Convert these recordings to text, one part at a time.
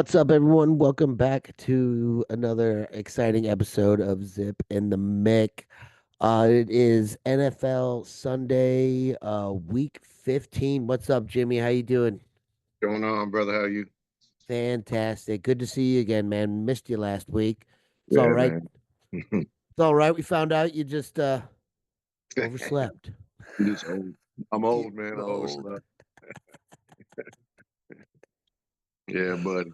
What's up, everyone? Welcome back to another exciting episode of Zip and the Mick. It is NFL Sunday, week 15. What's up, Jimmy? How you doing? Going on, brother? How you? Fantastic. Good to see you again, man. Missed you last week. It's all Yeah, right. man. It's all right. We found out you just overslept. I'm just old. I'm Getting old, man. I old. overslept. Yeah, buddy.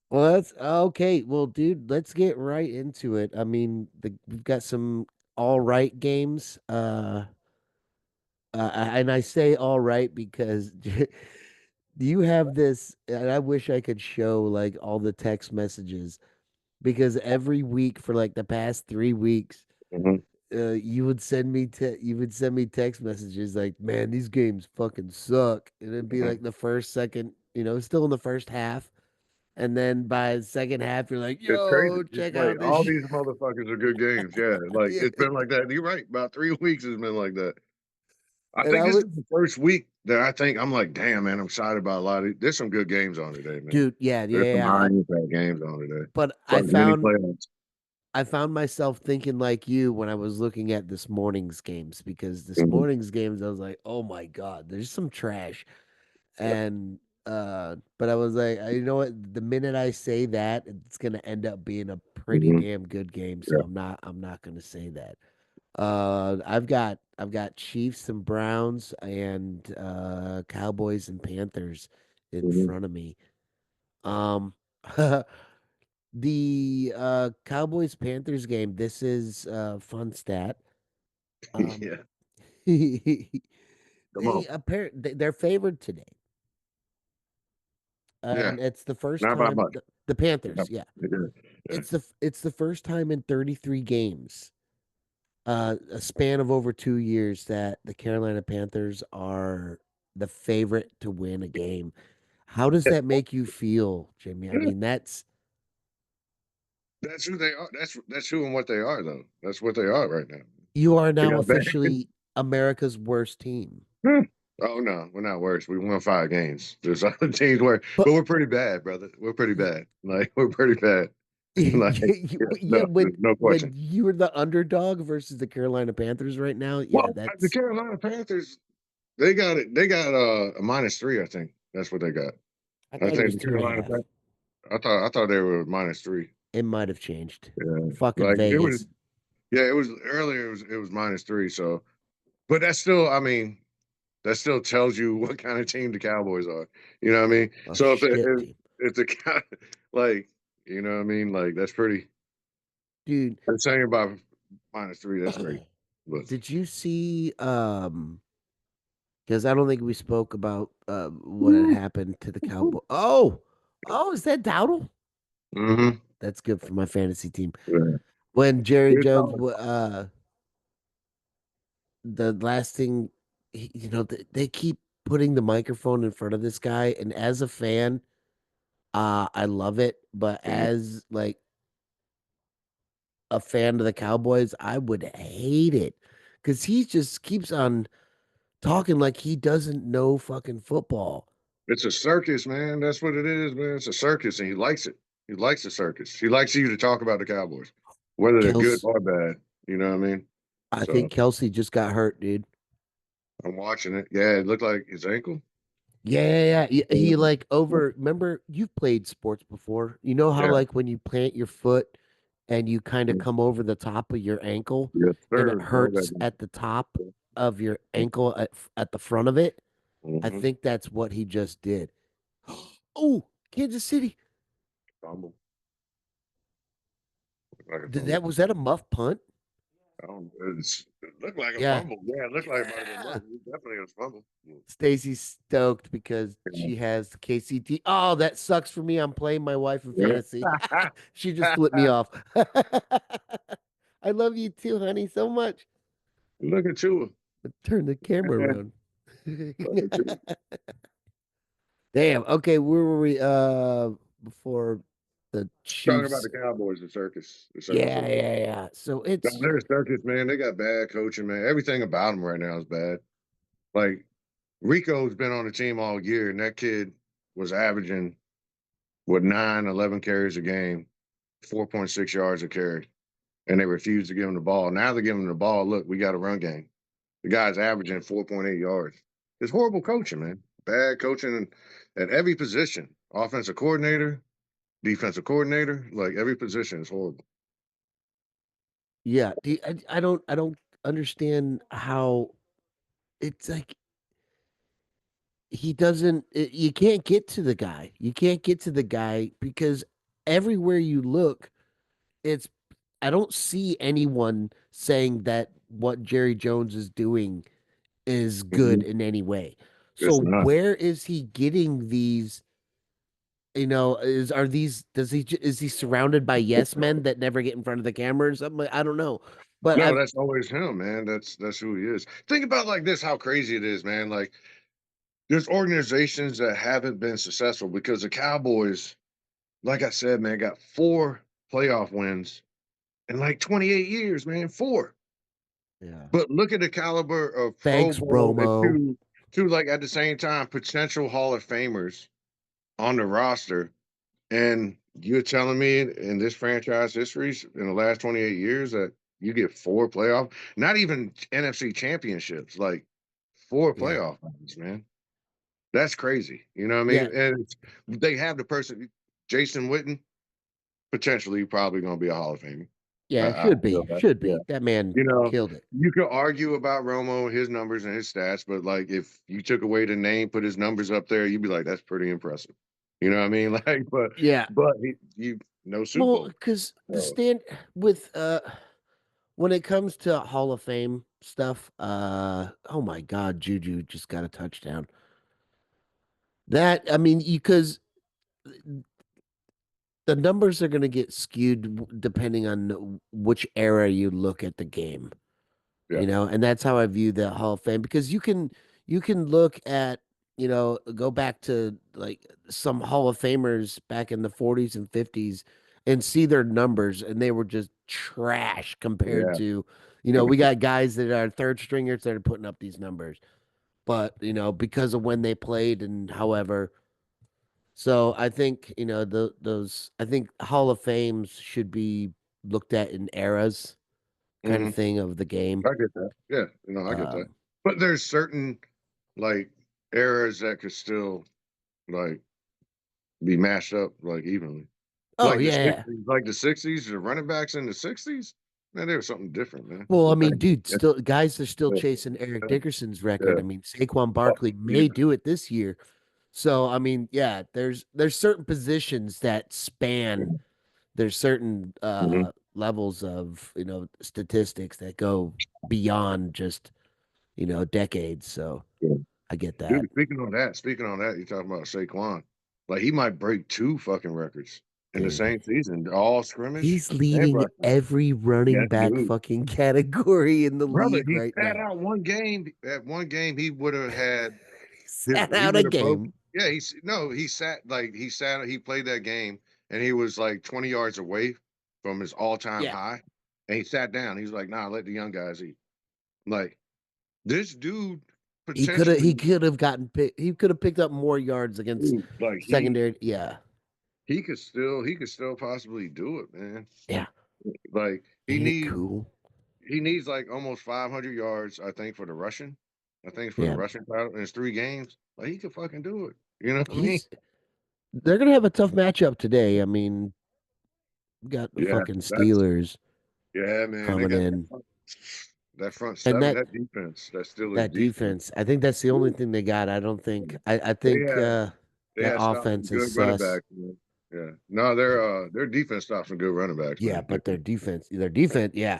Well, that's okay. Well, dude, let's get right into it. I mean, we've got some all right games. And I say all right because you have this, and I wish I could show like all the text messages because every week for like the past 3 weeks, Hmm. you would send me text messages like, "Man, these games fucking suck," and it'd be Hmm. like the first, second, still in the first half, and then by the second half, you're like, It's crazy. "Yo, It's check like out this." all these motherfuckers are good games. Yeah, like Yeah. it's been like that. You're right. About 3 weeks has been like that. I And think I this would, is the first week that I think I'm like, damn, man, I'm excited about a lot of. There's some good games on today, man. dude, yeah, yeah, There's some yeah. high impact games on today. But Like mini playoffs. I found myself thinking like you when I was looking at this morning's games because this Hmm. morning's games I was like, "Oh my God, there's some trash." And but I was like, you know what? The minute I say that, it's gonna end up being a pretty Hmm. damn good game. So Yeah. I'm not gonna say that. I've got Chiefs and Browns and Cowboys and Panthers in Hmm. front of me. Um The Cowboys Panthers game, this is a fun stat. Um Yeah. they Come on. they're favored today. Yeah. And it's the first Not by time much. the Yeah. Panthers, yeah. Yeah. It's the first time in 33 games, a span of over 2 years that the Carolina Panthers are the favorite to win a game. How does that make you feel, Jimmy? I Yeah. mean, That's who they are. That's who and what they are, though. That's what they are right now. you are They now got bad. officially America's worst team. Hmm. Oh no, we're not worse. We won 5 games. There's other teams where, but But we're pretty bad, brother. We're pretty bad. Like we're pretty bad. Like yeah, yeah, no, there's no when question. you were the underdog versus the Carolina Panthers right now, yeah, Well, the that's Carolina Panthers, they got it. They got a -3. I think that's what they got. I I thought it think was the two and a Carolina. half. I thought they were -3. It might have changed. Yeah, Fucking like it was. Vegas. Yeah, it was earlier. It was -3. So, but that's still. I mean, that still tells you what kind of team the Cowboys are. You know what I mean? A So shit team. if the like, you know what I mean? Like that's pretty. Dude, I'm saying about -3. That's great. But did you see because I don't think we spoke about what had happened to the Cowboy. Oh, is that Dowdle? mm-hmm. That's good for my fantasy team. Yeah. When Jerry It's Jones solid. the last thing they keep putting the microphone in front of this guy, and as a fan, I love it, but Mhm. as like a fan of the Cowboys, I would hate it because he just keeps on talking like he doesn't know fucking football. It's a circus, man. That's what it is, man. It's a circus, and he likes it. He likes the circus. He likes you to talk about the Cowboys, whether they're good Kels, or bad. You know what I mean? I So think Kelsey just got hurt, dude. I'm watching it. Yeah, it looked like his ankle. Yeah, he Mhm. like over. Remember, you've played sports before. You know how Yeah. like when you plant your foot and you kind of come over the top of your ankle Yes, and it sir. Know hurts that. at the top of your ankle at the front of it. I Mm-hmm. think that's what he just did. Oh, Kansas City. Fumble. Like a That fumble. was that a muff punt? I don't, it looked like a Yeah. fumble. Yeah, it looked like it might have been Yeah. muff. It definitely was a fumble. Stacy's stoked because Yeah. she has the KCT. Oh, that sucks for me. I'm playing my wife in Yeah. fantasy. She just flipped me off. I love you too, honey, so much. Look at you. But turn the camera Yeah. around. Look at you. Damn. Okay, where were we before the Talking about Chiefs? the Cowboys, the circus. The circus. Yeah. So No, it's they're a circus, man. They got bad coaching, man. Everything about them right now is bad. Like Rico's been on the team all year, and that kid was averaging. with 9, 11 carries a game, 4.6 yards a carry, and they refuse to give him the ball. Now they're giving him the ball. Look, we got a run game. The guy's averaging 4.8 yards. It's horrible coaching, man. Bad coaching at every position. Offensive coordinator, defensive coordinator, like every position is horrible. Yeah, I don't understand how it's like he doesn't you can't get to the guy. You can't get to the guy because everywhere you look, it's I don't see anyone saying that what Jerry Jones is doing is good Mhm. in any way. So It's not. where is he getting these, is are these is he surrounded by yes men that never get in front of the camera or something? I don't know. But No, I've that's always him, man. That's who he is. Think about like this, how crazy it is, man. Like there's organizations that haven't been successful because the Cowboys, like I said, man, got 4 playoff wins in like 28 years, man. 4. Yeah. But look at the caliber of Pro Thanks, Bowl and Romo. two like at the same time potential Hall of Famers on the roster. And you're telling me in this franchise history in the last 28 years that you get 4 playoff, not even NFC championships, like 4 Yeah. playoff wins, man. That's crazy. You know what I Yeah. mean? And they have the person, Jason Witten, potentially probably going to be a Hall of Famer. Yeah, I should feel be. that. Should Yeah. be. That man You know, killed it. you could argue about Romo, his numbers and his stats, but like if you took away the name, put his numbers up there, you'd be like, that's pretty impressive. You know what I mean? Like, Yeah. but you no Super Well, Bowl. because the So stand with when it comes to Hall of Fame stuff, oh my God, Juju just got a touchdown. That I mean, because the numbers are going to get skewed depending on which era you look at the game, yeah, and that's how I view the Hall of Fame because you can look at, go back to like some Hall of Famers back in the 40s and 50s and see their numbers and they were just trash compared yeah, to, we got guys that are third stringers that are putting up these numbers. But, because of when they played and however, so I think, those I think Hall of Fames should be looked at in eras kind of hmm thing of the game. I get that. Yeah, I get that. Um, But there's certain like eras that could still like be mashed up like evenly. oh Like the yeah. 60s, like the 60s, the running backs in the 60s, man, they were something different, man. Well, I mean, Like, dude, yeah, still guys are still yeah, chasing Eric yeah, Dickerson's record. yeah. I mean, Saquon Oh, Barkley yeah. may do it this year. So, I mean, yeah, there's certain positions that span. There's certain Mhm. levels of, statistics that go beyond just, decades. So, Yeah. I get Dude, that. speaking on that, you're talking about Saquon. Like he might break 2 fucking records in the Dude. same season, all scrimmage He's and leading rushing. every Yeah, running back dude. fucking category in the Brother, league he right sat now. out one game. At one game, he would have had He his. sat He out a would have broke. game. Yeah, he's no. He sat. He played that game, and he was like 20 yards away from his all-time Yeah. high, and he sat down. He's like, "Nah, let the young guys eat." Like this dude He potentially, could have he could have picked up more yards against dude, like secondary. Yeah. he could still possibly do it, man. Yeah. Like Ain't it cool? he needs like almost 500 yards, I think, for the rushing. I think it's for the Yeah. rushing title in his 3 games. Like he could fucking do it. You know what I mean? They're gonna have a tough matchup today. I mean, we got the Yeah, fucking that's Steelers yeah, man. They coming got in. that front And seven, that defense, that Steelers that defense. defense, I think that's the only Woo. thing they got. I don't think I They think had they that had stopped some offense is good running sus. backs. Man. Yeah, no, their defense stopped some good running backs, Yeah, man. but their defense, yeah.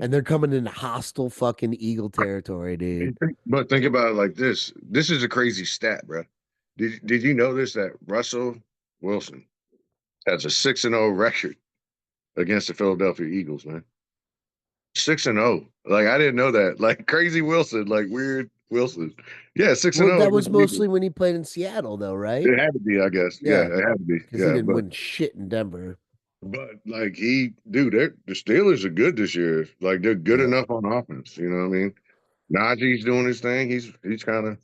And they're coming in hostile fucking Eagle territory, dude. But think about it like this. This is a crazy stat, bro. Did you notice that Russell Wilson has a 6-0 record against the Philadelphia Eagles, man? 6-0. Like I didn't know that. Like crazy Wilson, like weird Wilson. Yeah, six and Well, zero that against was the Eagles. mostly when he played in Seattle, though, right? It had to be, I guess. Yeah, Yeah, it had to be. because he Yeah, didn't win shit in Denver. but like dude, the Steelers are good this year. Like they're good Yeah. enough on offense. You know what I mean? Najee's doing his thing. He's kind of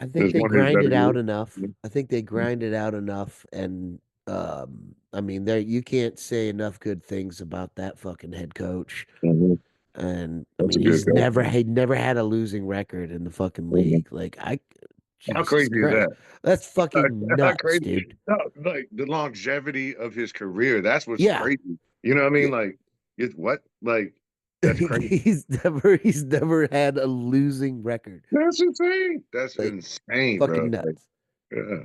I think It's they one of his grind better it out years. enough. I think they grind it out enough, and I mean, there you can't say enough good things about that fucking head coach. Mm-hmm. And I That's mean, a good coach. he'd never had a losing record in the fucking Mhm. league. Like How Jesus crazy is Christ, that? that's fucking How nuts, crazy? dude. No, like the longevity of his career. That's what's Yeah, crazy. You know what I yeah. mean? Like, it's what? Like, that's crazy. He's never had a losing record. That's insane. That's Like insane, bro. fucking Like, nuts. yeah.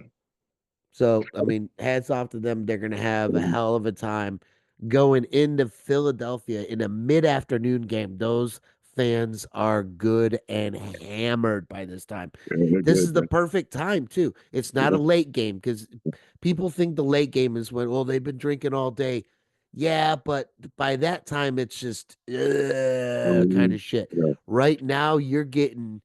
So, I mean, hats off to them. They're going to have a hell of a time going into Philadelphia in a mid-afternoon game. Those fans are good and hammered by this time. Yeah, they're This good, is the man. perfect time, too. It's not a Yeah. late game because people think the late game is when, well, they've been drinking all day. Yeah, but by that time, it's just kind Mhm. of shit. Yeah. Right now, you're getting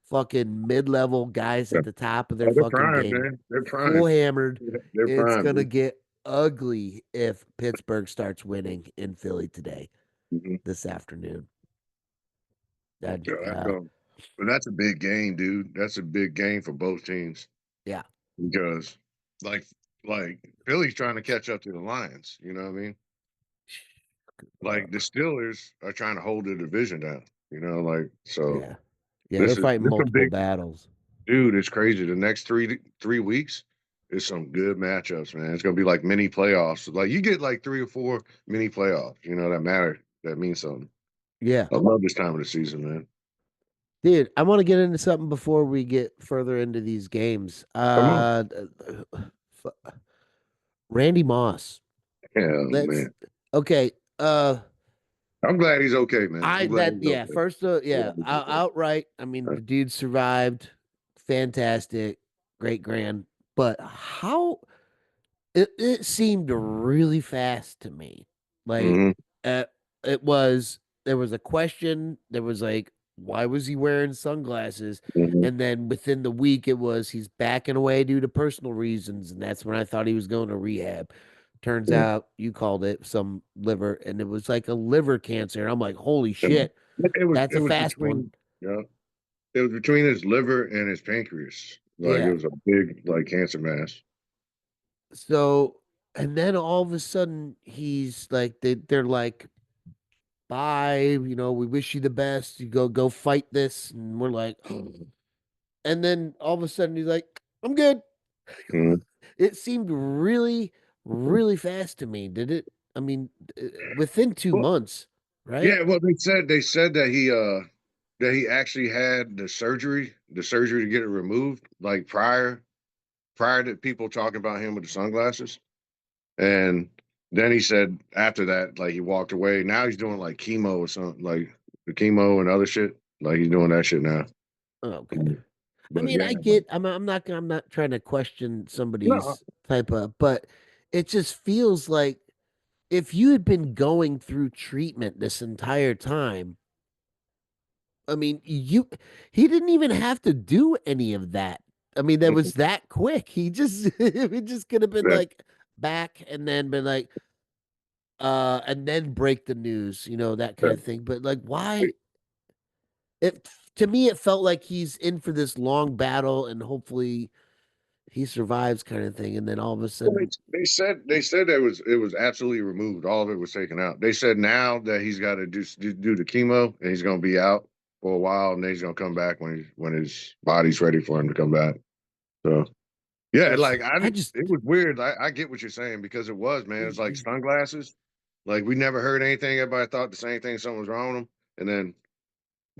fucking mid-level guys Yeah. at the top of their Oh, they're fucking prime, game, man. They're full prime. hammered. They're It's prime, gonna dude. get ugly if Pittsburgh starts winning in Philly today, Mhm. this afternoon. That Yeah, but that's a big game, dude. That's a big game for both teams yeah. because, like, like Philly's trying to catch up to the Lions. You know what I mean? Uh, Like the Steelers are trying to hold the division down. You know, like so. yeah. Yeah, they're fighting This a multiple big battles. dude. It's crazy. The next 3 weeks is some good matchups, man. It's gonna be like mini playoffs. Like you get like 3 or 4 mini playoffs. You know that matter. That means something. Yeah. I love this time of the season, man. Dude, I want to get into something before we get further into these games. Come on. Randy Moss. Yeah, Let's man. okay. I'm glad he's okay, man. I'm glad he's Yeah, okay. first Yeah, yeah, he's okay. outright. I mean, the dude survived. Fantastic, great grand. But how it seemed really fast to me. Like Mhm, uh, it was there was a question, there was like why was he wearing sunglasses? mhm, And then within the week it was he's backing away due to personal reasons, and that's when I thought he was going to rehab. Turns yeah, out you called it some liver, and it was like a liver cancer. And I'm like, holy yeah. shit, that's It a was fast one. between yeah, it was between his liver and his pancreas. Like, it Yeah. was a big, like, cancer mass. So, and then all of a sudden he's like, they're like, bye, we wish you the best. You go fight this. And we're like, and then all of a sudden he's like, I'm good. Mhm. It seemed really, really fast to me. Did it? I mean, within two Well, months, right? yeah, well, they said that he actually had the surgery to get it removed, like, prior to people talking about him with the sunglasses, and then he said after that, like, he walked away. Now he's doing, like, chemo or something, like, the chemo and other shit, like, he's doing that shit now. Okay. Mm, I but mean, yeah, I get. I'm not trying to question no, somebody's type of, but it just feels like if you had been going through treatment this entire time, I mean, he didn't even have to do any of that. I mean, that mm, was that quick. He just it just could have been that like back and then been like and then break the news, that kind that of thing. But like why it to me it felt like he's in for this long battle and hopefully he survives kind of thing and then all of a well, sudden they said that it was absolutely removed. All of it was taken out. They said now that he's got to do the chemo and he's going to be out for a while, and then he's going to come back when his body's ready for him to come back. So yeah, it's like I I didn't. just It was weird. I get what you're saying because it was, man. It's like sunglasses. Like we never heard anything. Everybody thought the same thing. Something was wrong with him, and then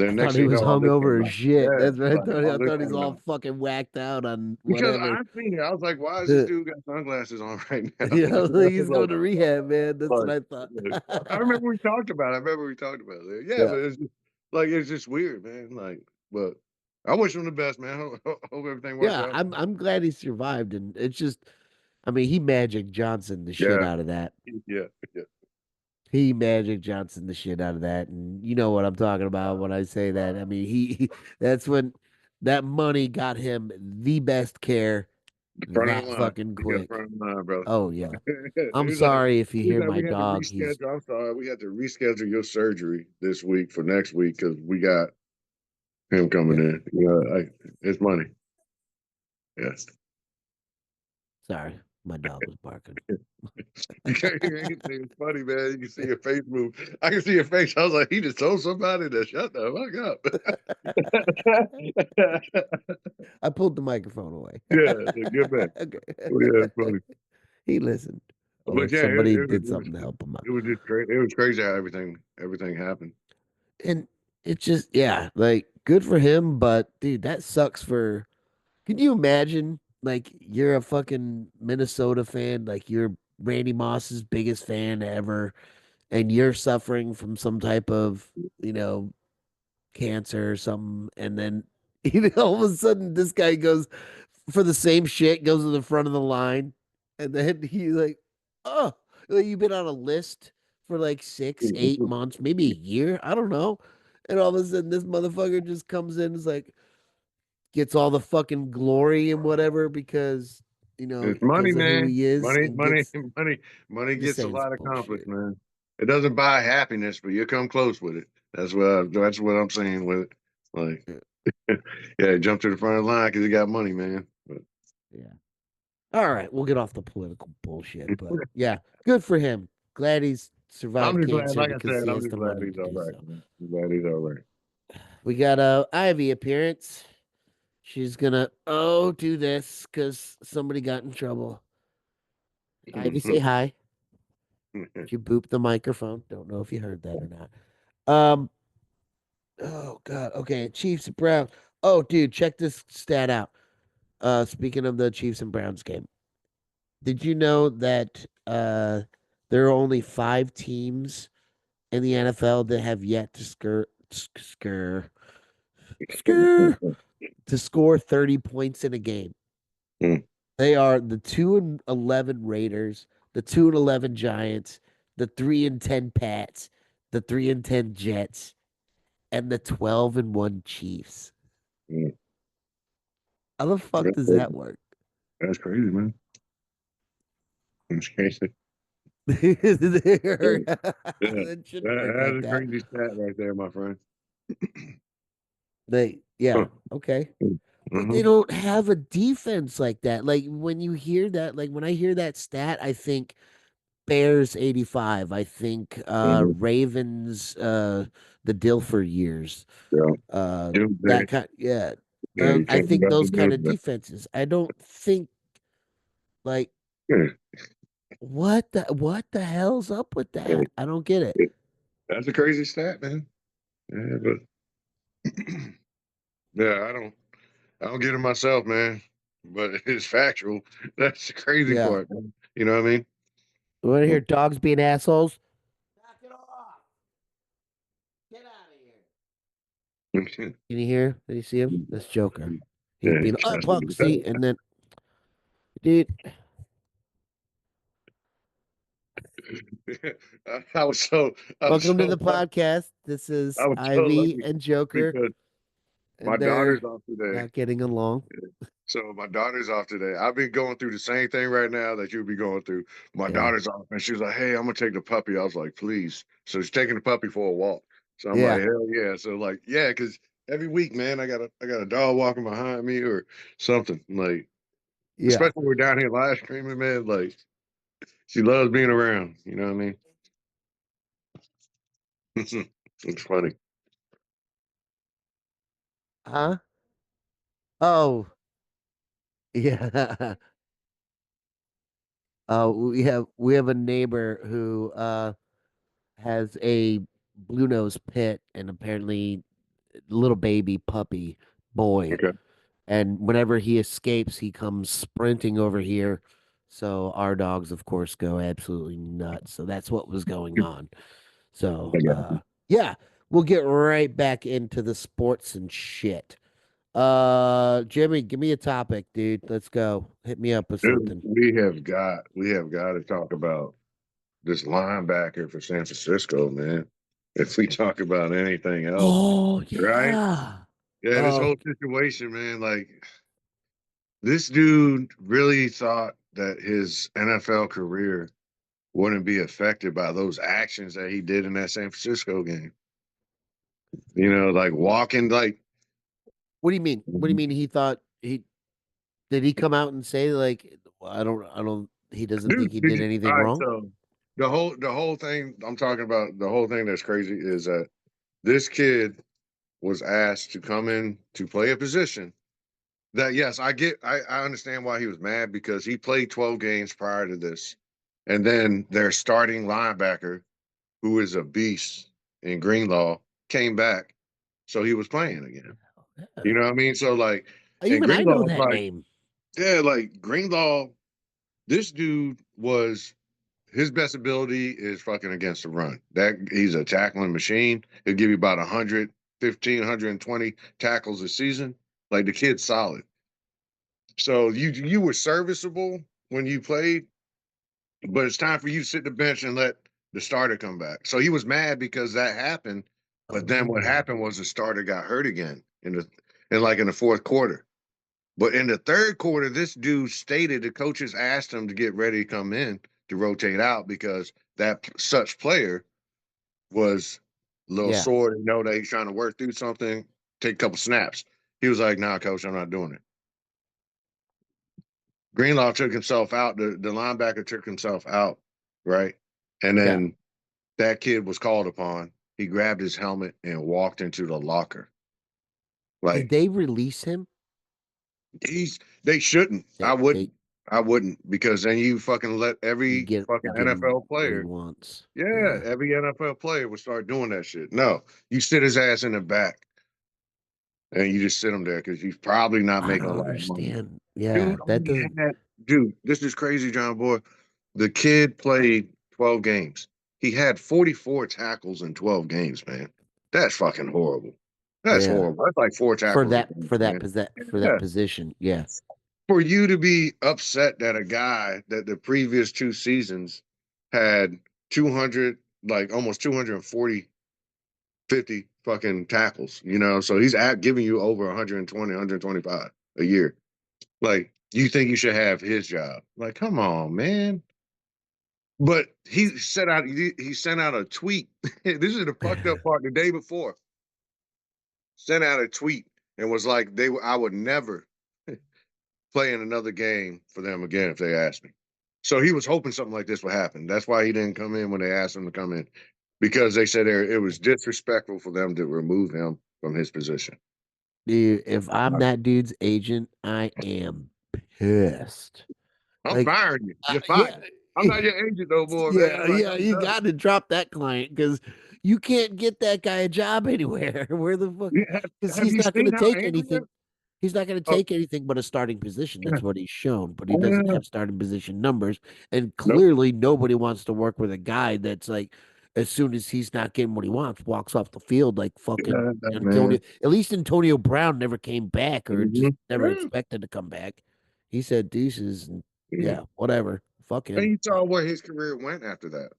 I thought next he thing you was know, all this came hungover as out. shit. Yeah, That's what I like thought. all I this thought he's came all out. fucking whacked out on Because whatever. I seen it, I was like, "Why is this dude got sunglasses on right now?" Like I he's was going to rehab, man. That's what like, I thought. I remember we talked about it. I remember we talked about it. Yeah, Yeah. but it's just weird, man. Like, but I wish him the best, man. Hope everything works Yeah, out. I'm glad he survived and it's just I mean, he Magic Johnson the shit Yeah, out of that. yeah, yeah. He Magic Johnson the shit out of that. And you know what I'm talking about when I say that. I mean, that's when that money got him the best care Front of that the line. fucking He got quick. front of the line, brother. Oh yeah. I'm He's like, sorry if you he's hear like, my we had to dog. He's reschedule. I'm sorry, we had to reschedule your surgery this week for next week because we got him coming yeah. in. Yeah, it's money. Yes. Sorry, my dog was barking. You can't hear anything. It's funny, man. You can see your face move. I can see your face. I was like, he just told somebody to shut the fuck up. I pulled the microphone away. Yeah, so get back. Okay. Oh, yeah, it's funny. He listened, or But yeah, somebody did something to help him out. it was just crazy. It was crazy how everything happened. And it's just, yeah, like good for him, but dude, that sucks for. Can you imagine? Like you're a fucking Minnesota fan, like you're Randy Moss's biggest fan ever, and you're suffering from some type of, you know, cancer or something, and then all of a sudden this guy goes for the same shit, goes to the front of the line, and then he's like, oh, like, you've been on a list for like 6, 8 months, maybe a year, I don't know. And all of a sudden this motherfucker just comes in, is like, gets all the fucking glory and whatever because It's money, because of who man. he is Money, and money, gets money just gets a saying it's lot accomplished, bullshit. man. It doesn't buy happiness, but you come close with it. That's what I'm saying with it. Like, Yeah. yeah, jump to the front of the line because he got money, man. But Yeah. All right, we'll get off the political bullshit, but yeah, good for him. Glad he's I'm survived just glad, cancer like I because said, he I'm has just the glad money he's to all do right, so. man. I'm glad he's all right. We got a Ivy appearance. She's gonna do this because somebody got in trouble. Ivy, say hi. Did you boop the microphone? Don't know if you heard that or not. Um. Oh God. Okay. Chiefs and Browns. Oh, dude, check this stat out. Speaking of the Chiefs and Browns game, did you know that there are only 5 teams in the NFL that have yet to skr to score 30 points in a game? They are the 2-11 Raiders, the 2-11 Giants, the 3-10 Pats, the 3-10 Jets, and the 12-1 Chiefs. How the fuck does that work? That's crazy, man. That's crazy. Yeah, yeah. That shouldn't work That's like a that. crazy stat right there, my friend. Yeah, Huh. okay. But Uh-huh. they don't have a defense like that. Like when you hear that, like when I hear that stat, I think Bears 85. I think Uh-huh. Ravens the Dilfer years. Yeah. That Doomsday. kind, yeah. Yeah, you I can't think about the those kind of doomsday. defenses. I don't think like Yeah. what the hell's up with Hey, that? I don't get it. it- that's a crazy stat, man. Yeah, but yeah, I don't get it myself, man. But it's factual. That's the crazy Yeah. part, man. You know what I You want to hear mean? dogs being assholes? Knock it off. Get out of here. Can you hear? Did you see him? That's Joker. He's Yeah, being that's Puck, see, and then dude, I was so I was welcome to so the lucky. podcast. This I is was so Ivy lucky and Joker, because my and they're daughter's off today. not getting along. So my daughter's off today. I've been going through the same thing right now that you'll be going through. My Yeah. daughter's off, and she was like, "Hey, I'm gonna take the puppy." I was like, "Please." So she's taking the puppy for a walk. So I'm Yeah. like, "Hell yeah!" So like, yeah, because every week, man, I got a dog walking behind me or something. Like, Yeah. especially when we're down here live streaming, man. Like, she loves being around. You know what I mean? It's funny. Huh? Oh, yeah. We have a neighbor who has a blue nose pit and apparently little baby puppy boy. Okay. And whenever he escapes, he comes sprinting over here. So our dogs, of course, go absolutely nuts. So that's what was going on. So I got you. yeah, we'll get right back into the sports and shit. Jimmy, give me a topic, dude. Let's go. Hit me up with Dude, something. we have got to talk about this linebacker for San Francisco, man. If we talk about anything else, Oh right? yeah. Yeah, this Oh, whole situation, man, like this dude really thought that his NFL career wouldn't be affected by those actions that he did in that San Francisco game. You know, like walking like what do you mean? What do you mean he thought he Did he come out and say like, I don't, he doesn't think he Did did you? All anything right, wrong? so the whole thing I'm talking about, the whole thing that's crazy is that this kid was asked to come in to play a position that, yes, I understand why he was mad because he played 12 games prior to this. And then their starting linebacker, who is a beast in Greenlaw, came back. So he was playing again. You Yeah. know what I mean? So like, and Even I Greenlaw know was that like, name. yeah, like Greenlaw, this dude was his best ability is fucking against the run. That he's a tackling machine. He'll give you about 115, 120 tackles a season. Like the kid's solid. So you were serviceable when you played, but it's time for you to sit the bench and let the starter come back. So he was mad because that happened. But then what Oh, happened was the starter got hurt again in the fourth quarter. But in the third quarter, this dude stated the coaches asked him to get ready to come in to rotate out because that such player was a little yeah. sore and know that he's trying to work through something, take a couple snaps. He was like, "Nah, coach, I'm not doing it." Greenlaw took himself out. The linebacker took himself out, right? And Yeah. then that kid was called upon. He grabbed his helmet and walked into the locker. Did Like they release him? they shouldn't. They I wouldn't because then you fucking let you every get fucking give him NFL what he player, wants. yeah, Yeah. every NFL player would start doing that shit. No, you sit his ass in the back and you just sit him there because he's probably not I making a don't lot of money. understand. Yeah, Dude that only doesn't. had, dude, this is crazy, John Boy. The kid played 12 games. He had 44 tackles in 12 games, man. That's fucking horrible. That's Yeah, horrible. That's like four tackles a game, man. for Yeah. that position. Yeah. For you to be upset that a guy that the previous two seasons had 200, like almost 240, 50 fucking tackles, so he's at giving you over 120, 125 a year. Like, you think you should have his job? Like, come on, man. But he sent out a tweet. This is the fucked up part. The day before, sent out a tweet and was like, I would never play in another game for them again if they asked me. So he was hoping something like this would happen. That's why he didn't come in when they asked him to come in, because they said it was disrespectful for them to remove him from his position. Dude, if I'm that dude's agent, I am pissed. I'm Like, firing you. You're yeah, fired. I'm not your agent no more, man. yeah, Like, yeah. I'm You done. got to drop that client because you can't get that guy a job anywhere. Where the fuck? You Because have he's you not going seen to how take angry? anything. He's not going to Oh, take anything but a starting position. yeah. That's what he's shown, but he doesn't Yeah. have starting position numbers. And Nope. clearly, nobody wants to work with a guy that's like, as soon as he's not getting what he wants, walks off the field like fucking Yeah, Antonio. man. At least Antonio Brown never came back or just Mhm. never Yeah. expected to come back. He said deuces and Yeah. yeah, whatever. Fuck And him. you saw where his career went after that.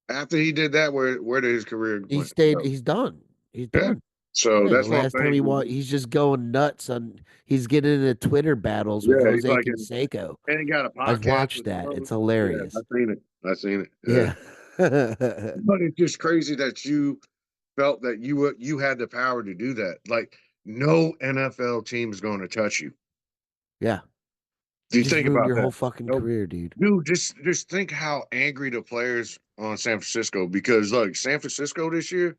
After he did that, where did his career He went? stayed. So, He's done. He's yeah. done. So Yeah, the that's what I'm last time he saying. walked, he's just going nuts on. He's getting into Twitter battles with Yeah, he's Jose like, Canseco. and he got a I've podcast watched with his that. brother. It's Yeah, hilarious. I've seen it. I've seen it. Yeah. Yeah. But it's just crazy that you felt that you had the power to do that. Like, no NFL team is going to touch you. Yeah. Do You you just think ruined about your that? whole fucking No, career, dude. dude, just think how angry the players on San Francisco, because like San Francisco this year,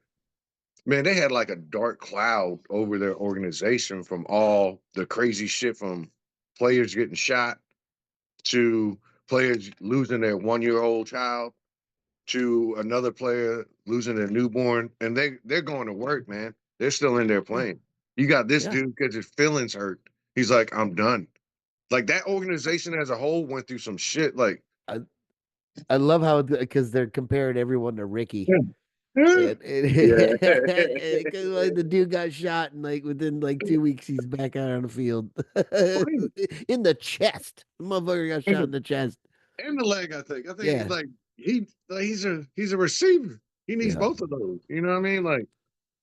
man, they had like a dark cloud over their organization from all the crazy shit, from players getting shot to players losing their 1 year old child to another player losing their newborn, and they're going to work, man. They're still in there Yeah. playing. You got this Yeah. dude because his feelings hurt. He's like, I'm done. Like, that organization as a whole went through some shit. Like, I, I love how because they're comparing everyone to Ricky. yeah, yeah, And, yeah. 'cause, like, the dude got shot and like within like 2 weeks he's back out on the field Right. in the chest. The motherfucker got And shot the, in the chest. and the leg, I think. I think Yeah. like he's a receiver. He needs Yeah. both of those. You know what I mean? Like,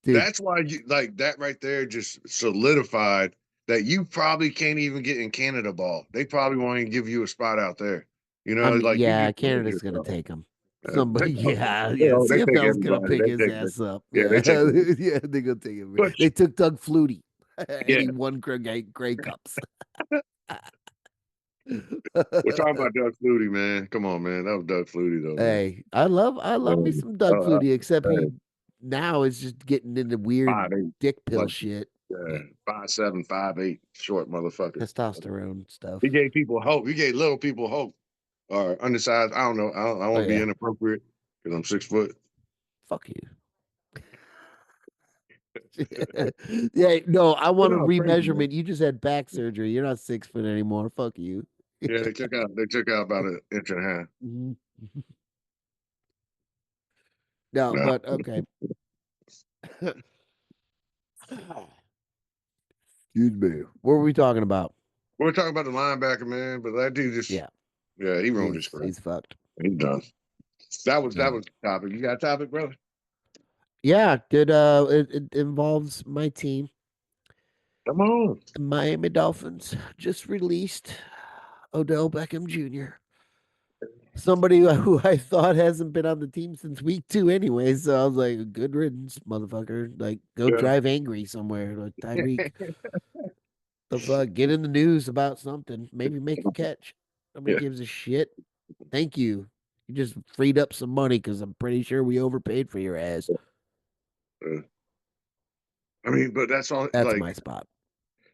Dude, that's why you like that right there just solidified that you probably can't even get in Canada ball. They probably won't even give you a spot out there. I mean, Like, you yeah, need to make Canada's gonna yourself. take him. Somebody, Okay. yeah, yeah. Well, they take CFL's gonna everybody. pick They his take ass up. yeah, they Yeah, take everybody. yeah, they gonna take him. But They took Doug Flutie, and yeah, he won Grey Cups. We're talking about Doug Flutie, man. Come on, man. That was Doug Flutie, though, man. Hey, I love me some Doug Uh, Flutie, except hey, he now is just getting into weird 5'8", dick pill like shit. yeah, Yeah, 5'7", 5'8", short motherfucker. testosterone He stuff. gave people hope. He gave little people hope. Or undersized. I don't know. I Oh want to be yeah, inappropriate because I'm 6 foot. fuck you. Yeah, no, I You want a know, crazy man. remeasurement. You just had back surgery. You're not 6 foot anymore. Fuck you. Yeah, they took out about an inch and a half. Mhm. No, No, but okay. Excuse me. What were we talking about? we're talking about the linebacker, man. But that dude just Yeah, yeah, he ruined his career. he's fucked. He's done. That So was the topic. You got a topic, brother? yeah, it involves my team, Come on. the Miami Dolphins. Just released Odell Beckham Jr. Somebody who I thought hasn't been on the team since week 2 anyway. So I was like, good riddance, motherfucker. Like, go Yeah. drive angry somewhere. Like Tyreek, the fuck, get in the news about something. Maybe make a catch. Nobody Yeah. gives a shit. Thank you. You just freed up some money because I'm pretty sure we overpaid for your ass. Uh, I mean, but that's all. That's Like, my spot.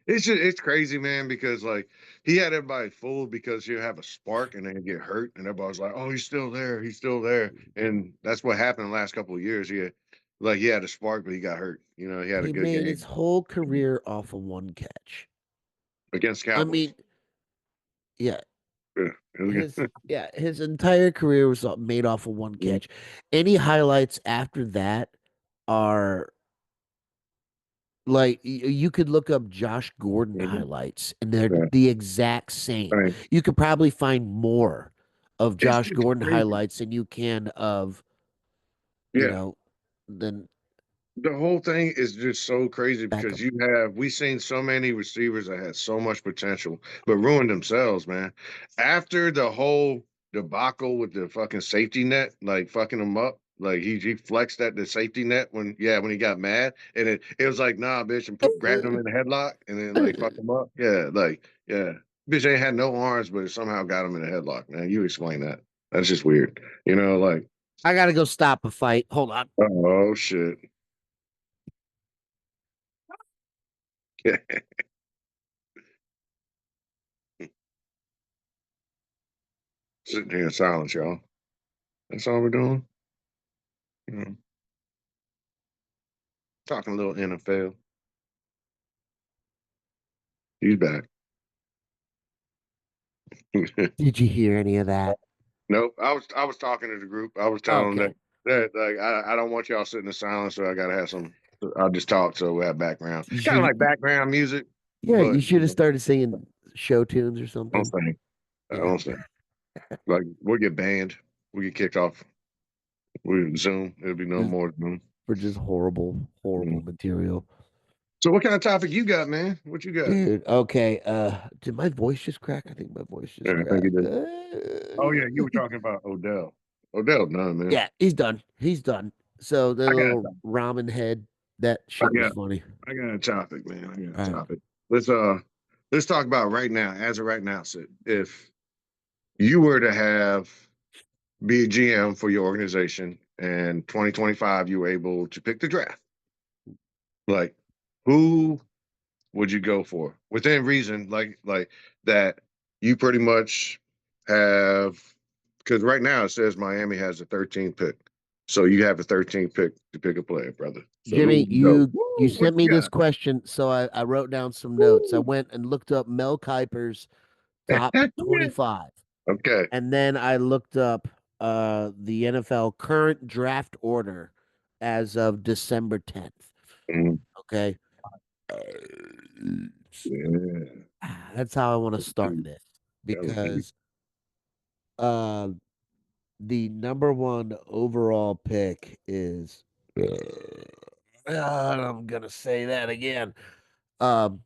it's crazy, man. Because like he had everybody fooled because he'll have a spark and then he'd get hurt, and everybody's like, "Oh, he's still there. He's still there." And that's what happened the last couple of years. He had a spark, but he got hurt. You know, he had a He good made his game whole career off of one catch. against I Cowboys. mean, yeah, Yeah. It was his good. his entire career was made off of one catch. Any highlights after that are like you could look up Josh Gordon Mhm. highlights and they're Yeah. the exact same. Right. You could probably find more of Josh It's Gordon crazy. highlights than you can of, you Yeah. know, than The whole thing is just so crazy because Beckham. we've seen so many receivers that had so much potential, but ruined themselves, man. After the whole debacle with the fucking safety net, like fucking him up, like he flexed at the safety net when he got mad, and it was like nah, bitch, and grabbed him in the headlock and then like fuck him up. Yeah, like yeah, bitch ain't had no arms, but it somehow got him in a headlock. Man, you explain that? That's just weird, like I gotta go stop a fight. Hold on. oh shit. Sitting here in silence, y'all. That's all we're doing. You know, talking a little NFL. He's back. Did you hear any of that? Nope. I was talking to the group. I was telling them Okay. that like I don't want y'all sitting in silence, so I gotta have some. I'll just talk so we have background, You kind of should, like background music, yeah, but you should have started singing show tunes or I don't something. think I Yeah. don't think like we'll get banned. We get kicked off. We Zoom. It'll be no Just more Zoom. for just horrible, horrible Mm. material. So what kind of topic you got, man? What you got? Dude, okay. Did my voice just crack? I think my voice Yeah, just I think you cracked. did. Oh yeah, you were talking about Odell. Odell done, man. Yeah, he's done. He's done. So the I got little ramen head, that I shit was got funny. I got a topic, man. I got a All right. topic. Let's let's talk about right now, as of right now, Sid. If you were to have be a GM for your organization and 2025 you were able to pick the draft, like who would you go for? Within reason, like that you pretty much have because right now it says Miami has a 13th pick. So you have a 13th pick to pick a player, brother. So who Jimmy, would you go? you Woo, what sent you me this got? question, so I wrote down some notes. I Woo. went and looked up Mel Kiper's top 25. Okay. And then I looked up the NFL current draft order as of December 10th. Mhm. Okay. Yeah. That's how I want to start That this was deep. because uh the number one overall pick is I'm gonna say that again. Um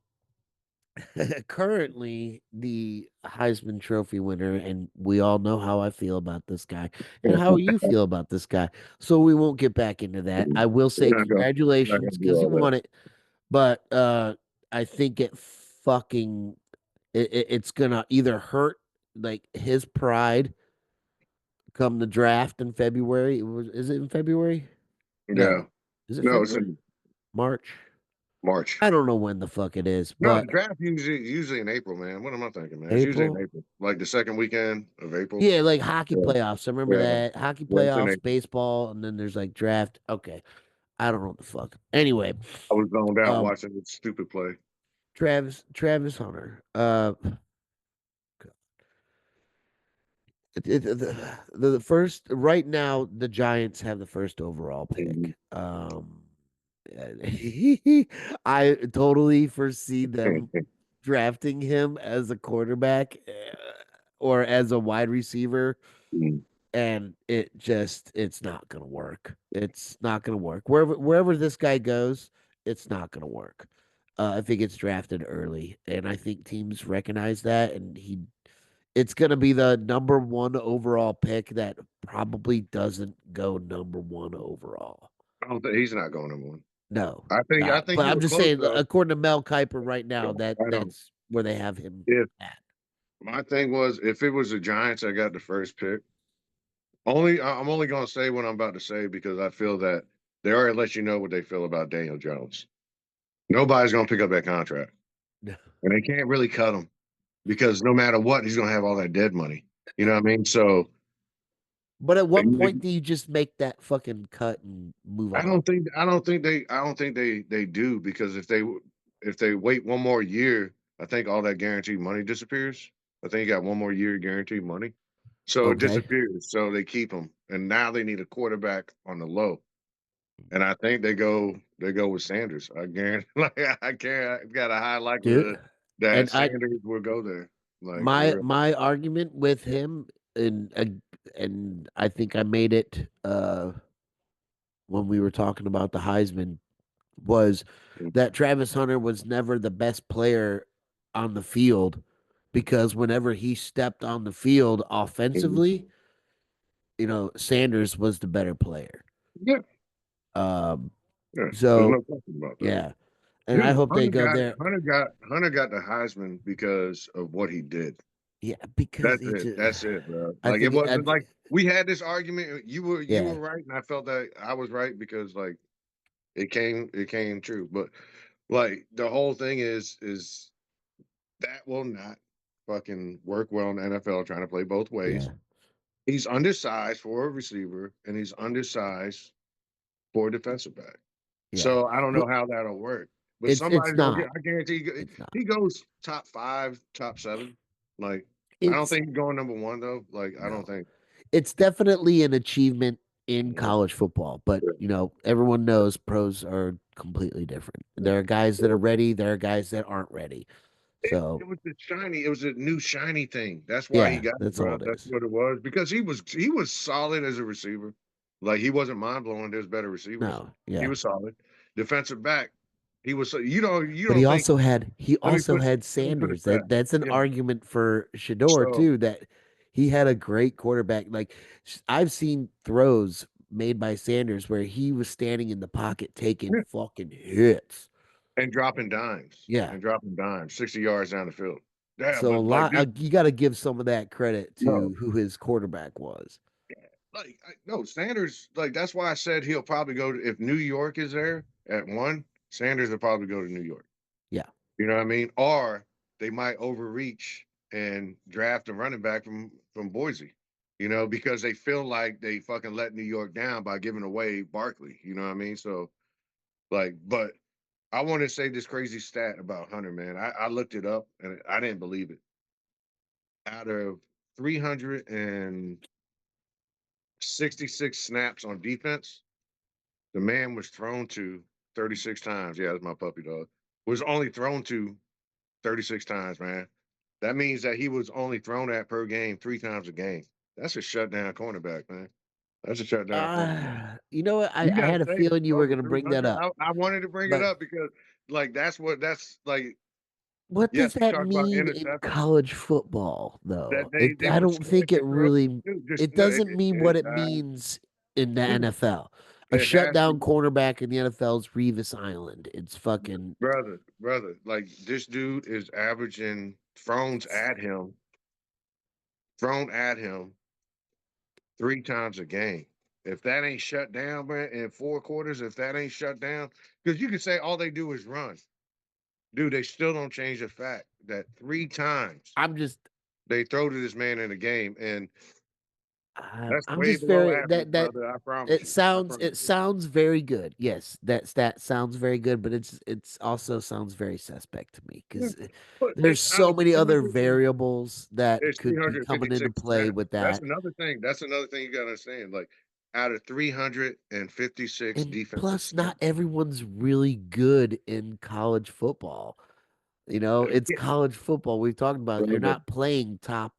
currently the Heisman Trophy winner, and we all know how I feel about this guy and how you feel about this guy. So we won't get back into that. I will say We're not congratulations gonna do because he all that. won it, but I think it fucking It's gonna either hurt like his pride come the draft in February. Is it in February? Yeah. No. Is it No, it's February? in March? March. I don't know when the fuck it is, No, but the draft usually in April, man. What am I thinking, man? It's usually in April? April, like the second weekend of April. Yeah, like hockey Yeah, playoffs. I remember yeah, that. Hockey yeah. It's in playoffs, April. baseball, and then there's like draft. Okay. I don't know what the fuck. Anyway, I was zoned out um watching this stupid play. Travis Hunter. The first right now the Giants have the first overall Mhm. pick. I totally foresee them drafting him as a quarterback or as a wide receiver, Mhm. and it's not gonna work. It's not gonna work. Wherever this guy goes, it's not gonna work. If he gets drafted early, and I think teams recognize that, and it's gonna be the number one overall pick that probably doesn't go number one overall. I don't think he's not going number one. No, I think but you I'm were just close saying, though. according to Mel Kiper right Yeah, now, I know. that's where they have him If at. my thing was, if it was the Giants, I got the first pick. I'm only going to say what I'm about to say because I feel that they already let you know what they feel about Daniel Jones. Nobody's going to pick up that contract, and they can't really cut him because no matter what, he's going to have all that dead money. You know what I mean? So But at they what need point do you just make that fucking cut and move I on? don't think they do because if they wait one more year, I think all that guaranteed money disappears. I think you got one more year guaranteed money, so it Okay, disappears. So they keep him, and now they need a quarterback on the low, and I think they go with Sanders. I guarantee, like I can't, I've got a high dude. likelihood that And Sanders will go there, like for my real. my argument with him, and I think I made it when we were talking about the Heisman, was that Travis Hunter was never the best player on the field because whenever he stepped on the field Mhm. offensively, Sanders was the better player. Yeah, Um, yeah. There's so no question about that. yeah, and I Dude, hope they go there. Hunter got the Heisman because of what he did. Yeah, because That's he it. just, That's it, bro. I Like it think, wasn't like we had this argument. You yeah, were right, and I felt that I was right because like it came true. But like the whole thing is that will not fucking work well in the NFL trying to play both ways. yeah, He's undersized for a receiver, and he's undersized for a defensive back. yeah. So I don't Well, know how that'll work. But it's somebody's gonna get. not, I guarantee it's not. he goes top five, top seven. Like I don't It's think he's going number one though. Like I don't no. think. It's definitely an achievement in Mhm. college football, but Yeah. everyone knows pros are completely different. There are guys that are ready, there are guys that aren't ready. So, It was the shiny. It was a new shiny thing. That's why he yeah, got it, that's all bro. it That's is. what it was. Because he was solid as a receiver. Like he wasn't mind blowing. There's better receivers. No, He yeah. was solid. Defensive back. He was. You But don't think. he also had Let me put it Sanders. back. That's an Yeah. argument for Shador So too, that he had a great quarterback. Like I've seen throws made by Sanders where he was standing in the pocket taking yeah. fucking hits. And dropping dimes. Yeah. And dropping dimes. 60 yards down the field. Yeah, So a but like, lot dude, you got to give some of that credit no. to who his quarterback was. Like no, Sanders. Like that's why I said he'll probably go to, if New York is there at one. Sanders will probably go to New York. Yeah. You know what I mean? Or they might overreach and draft a running back from Boise. You know, because they feel like they fucking let New York down by giving away Barkley. You know what I mean? So like, but I want to say this crazy stat about Hunter, man. I looked it up and I didn't believe it. Out of 366 snaps on defense, the man was thrown to 36 times. Yeah, that's my puppy dog. Was only thrown to 36 times, man. That means that he was only thrown at per game 3 times a game. That's a shutdown cornerback, man. That's a shutdown cornerback. You know what? You I got to had a say feeling you were over going to bring that 300. up. I wanted to bring it But up because, like, that's like, what does yes, we that talk about mean in interceptions college football that though? they I would don't think it throw. really Dude, just it no, doesn't mean what it it means in the dude, NFL. A it has shutdown to, cornerback in the NFL is Revis Island. It's fucking brother. Like this dude is averaging thrown at him, thrown at him 3 times a game. If that ain't shut down, man, in 4 quarters, if that ain't shut down, because you can say all they do is run. Dude, they still don't change the fact that 3 times I'm just they throw to this man in a game, and that's I'm way just below very average, brother. I promise it you. I sounds promise it you. sounds very good. Yes, that stat sounds very good, but it's also sounds very suspect to me Yeah. because But there's it's out so of many other 300, variables that it's could be coming into 356 play snaps. with That's that. another thing. That's another thing you gotta understand. Like out of 356 And defensive plus, not snaps. everyone's really good in college football. You know, it's Yeah, college football. We've talked about it. bro, You're but not playing top,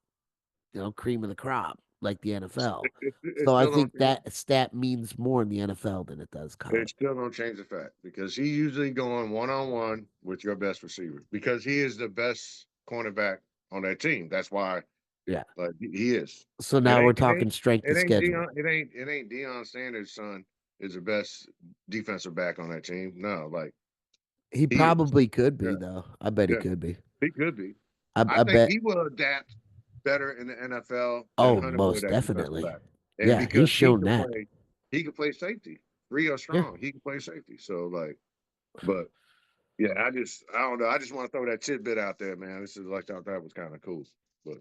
cream of the crop like the NFL. it So I still don't think that stat means more in the NFL than it does it college. still don't change the fact because he usually going one-on-one with your best receiver because he is the best cornerback on that team. That's why Yeah. like he is. So It now we're ain't it talking ain't strength it of ain't schedule. Deion Sanders' son is the best defensive back on that team. No, like He he is. probably could Yeah, be, though. I bet he yeah. could be. He could be. I I think bet. he will adapt better in the NFL than Oh, Hunter would most at defensive definitely. back. And Yeah, he's because shown that. he could play safety, free or Yeah, strong. He can play safety. So like, but yeah, I don't know. I just want to throw that tidbit out there, man. This is like thought that was kind of cool. But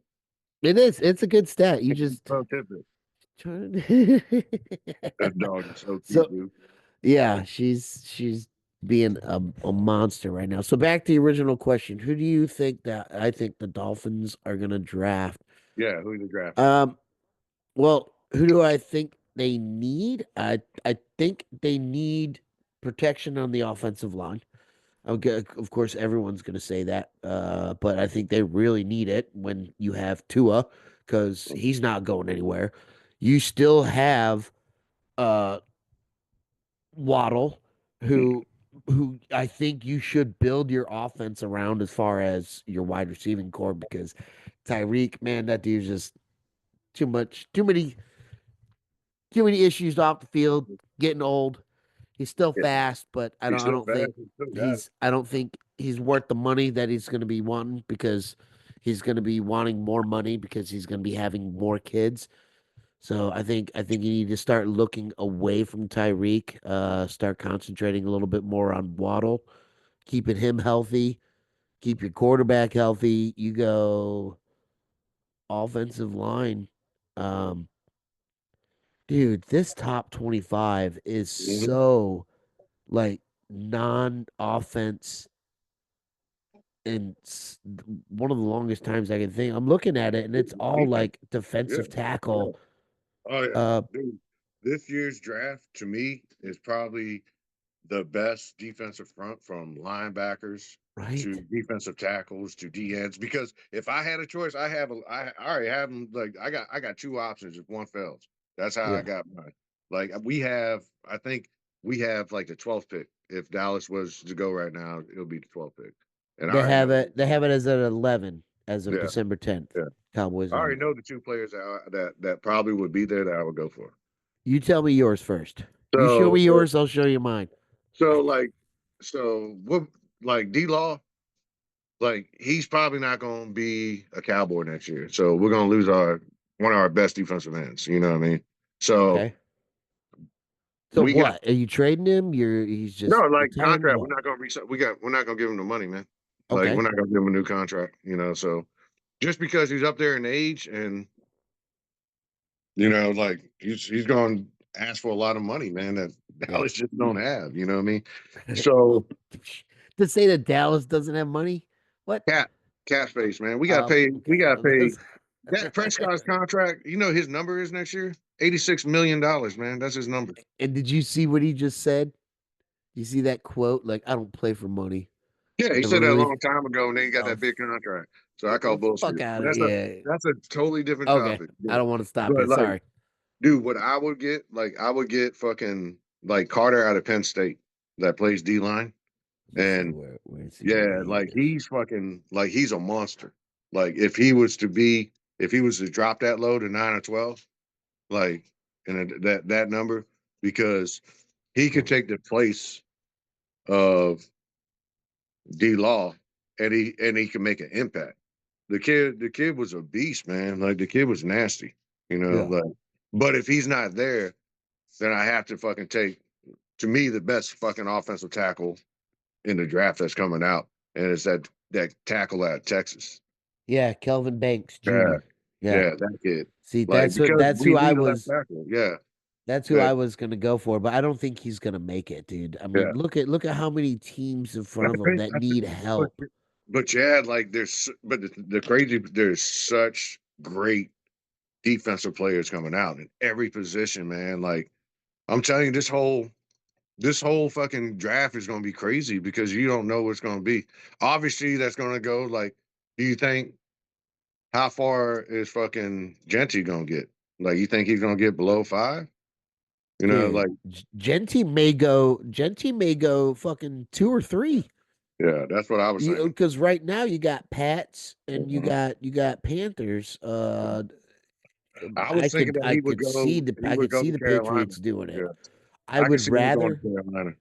it is. It's a good stat. You just pro tidbit. That dog is so cute, so dude. yeah, she's being a monster right now. So back to the original question: who do you think that I think the Dolphins are gonna draft? Yeah, who you drafting? Um, well, who do I think they need? I think they need protection on the offensive line. Okay, of course, everyone's going to say that, but I think they really need it when you have Tua because he's not going anywhere. You still have uh, Waddle, who I think you should build your offense around as far as your wide receiving core because Tyreek, man, that dude's just too many issues off the field, getting old. He's still Yeah, fast, but he's I still don't think fast. He still got it. I don't think he's worth the money that he's going to be wanting because he's going to be wanting more money because he's going to be having more kids. So I think you need to start looking away from Tyreek, start concentrating a little bit more on Waddle, keeping him healthy, keep your quarterback healthy. You go offensive line. Um, dude, this top 25 is Mhm. so like non-offense and one of the longest times I can think. I'm looking at it and it's all Defense. like Yeah, defensive yeah. tackle. Oh yeah, Uh, dude. This year's draft to me is probably the best defensive front from linebackers to right? defensive tackles to D ends. Because if I had a choice, I already have them. Like I got 2 options if one fails. That's how I Yeah. got mine. Like I think we have like the 12th pick. If Dallas was to go right now, it'll be the 12th pick. And I already know. They have it as at 11 as of Yeah, December 10th. yeah. Cowboys I at already 11. know the 2 players that probably would be there that I would go for. You tell me yours first. You show So me yours, I'll show you mine. so like so what like D Law, like he's probably not gonna be a Cowboy next year. So we're gonna lose our one of our best defensive ends, you know what I mean? So Okay. So we got what? Are you trading him? He's no just like retiring? contract, What? we're not gonna give him the money, man. Like we're Okay. not gonna give him a new contract, you know. So just because he's up there in age and like he's gonna ask for a lot of money, man, that Yeah. Dallas just don't have, you know what I mean? So Oh, to say that Dallas doesn't have money? What? Cat, cat space, man. We Okay. gotta pay that Prescott's contract. You know his number is next year $86 million, man. That's his number. And did you see what he just said? You see that quote? Like, I don't play for money. Yeah, he Never said that a really. long time ago, and then he got Oh, that big contract. So I get call the fuck bullshit. out But of here. that's a totally different Okay. topic. I don't want to stop you. But like, Sorry. dude, what I would get, like, I would get fucking like Carter out of Penn State that plays D line, Let's see and where yeah, he like is. he's fucking like he's a monster. Like if he was to drop that low to 9 or 12. Like and that number because he could Oh, take the place of D Law and he can make an impact. the kid was a beast, man. Like the kid was nasty, Yeah. like. But if he's not there, then I have to fucking take to me the best fucking offensive tackle in the draft that's coming out, and it's that tackle out of Texas. Yeah, Kelvin Banks Yeah, Jr. Yeah. yeah, that kid. See, Like because that's we who I need a left was tackle. Yeah, that's who yeah, I was gonna go for, but I don't think he's gonna make it, dude. I mean, yeah. look at how many teams in I front of him think, that I think need but, help. but yeah, like but the crazy, there's such great defensive players coming out in every position, man. Like I'm telling you, this whole fucking draft is going to be crazy because you don't know what's going to be. Obviously, that's going to go like. Do you think how far is fucking Genty going to get? Like, you think he's going to get below 5? Dude, Like, Genti may go fucking 2 or 3. yeah, that's what I was You thinking. because right now you got Pats and Mhm. you got Panthers. I was thinking that he I would could go see to the Carolina. Patriots doing it. Yeah, I I can would see him going to rather Carolina.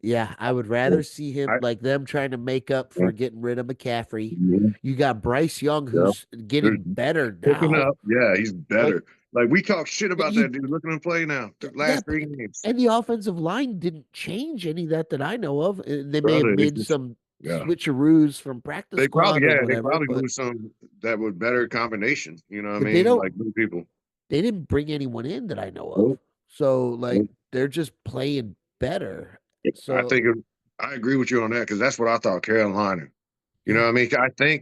Yeah, I would Yeah, rather see him I, like them trying to make up yeah, for getting rid of McCaffrey. mhm, You got Bryce Young yeah. who's getting better Picking now. up. Yeah, he's Like better. Like we talk shit about you that dude. Look at him play now. yeah, Last 3 games, and the offensive line didn't change any of that I know of. They may have brother. It's made just some yeah. switcheroo's from practice They probably squad or yeah. They whatever, probably moved some that would better combination. You know what I but they mean? don't Like new people. they didn't bring anyone in that I know of. Nope, So like nope. they're just playing better. I So think I agree with you on that because that's what I thought Carolina. You know yeah, what I mean?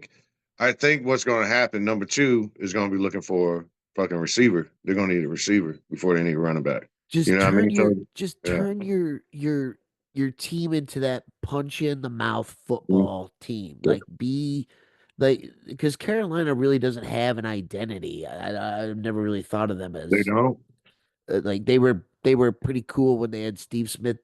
I think what's going to happen. Number two is going to be looking for fucking receiver. They're going to need a receiver before they need a running back. You know what I mean? So just yeah. turn your team into that punch you in the mouth Mhm. football team. Yeah. Like be like because Carolina really doesn't have an identity. I've never really thought of them They as don't. like they were pretty cool when they had Steve Smith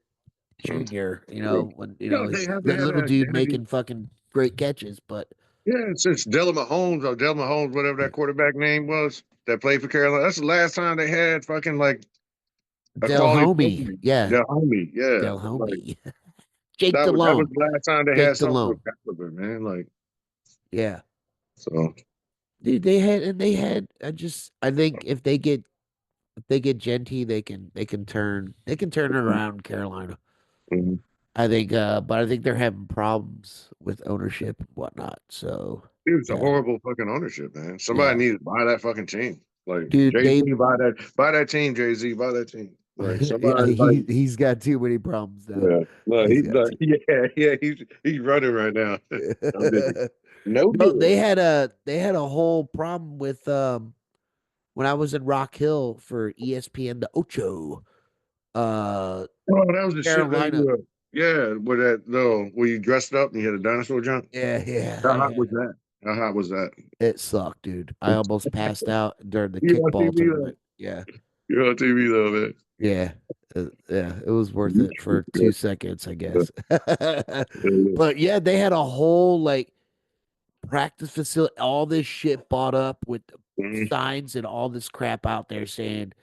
Jr., Yeah. when They haven't that had little an dude identity. making fucking great catches, but Yeah, since Dylan Mahomes or Dylan Mahomes, whatever that quarterback name was that played for Carolina. That's the last time they had fucking like a Del quality Homey, player. yeah, Their homie, yeah. Del Like Homey, Jake that was Delhomme, the last time they Jake had something with Delhomme, caliber, man. Like yeah. so. Dude, they had I think if they get Genty, they can turn it around Carolina. Mhm. I think but I think they're having problems with ownership and whatnot. So It was a yeah. horrible fucking ownership, man. Somebody Yeah. needed to buy that fucking team. Like Dude, Jay Z, they buy that team. Jay Z, buy that team. Like yeah, somebody, like he's got too many problems now. yeah, no, He's he's got like too yeah, he's running right now. I'm busy. No No, good. they had a whole problem with when I was in Rock Hill for ESPN the Ocho. Uh Oh, that was the shit that Carolina. yeah, with that though, where you dressed up and you had a dinosaur jump. Yeah, yeah. How hot was that? How hot was that? It sucked, dude. I almost passed out during the You on kickball TV though. tournament. Yeah. You're on TV though, man. Yeah. Yeah, it was worth it for Yeah, 2 seconds, I yeah, guess. yeah. But yeah, they had a whole like practice facility, all this shit bought up with Mhm, signs and all this crap out there saying,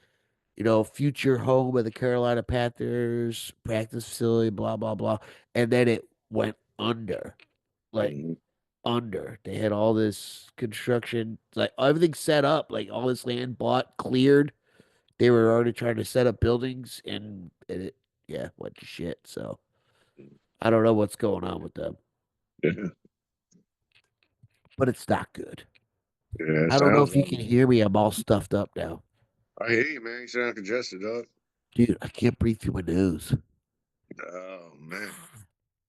future home of the Carolina Panthers practice facility, blah, blah, blah. And then it went under, like mhm, under. They had all this construction, like everything set up, like all this land bought, cleared. They were already trying to set up buildings and it, yeah, went to shit. So I don't know what's going on with them, yeah, but it's not good. yeah. It I don't know sounds if you like can it. hear me. I'm all stuffed up now. I hear you, man. You sound congested, dog. Dude, I can't breathe through my nose. Oh man.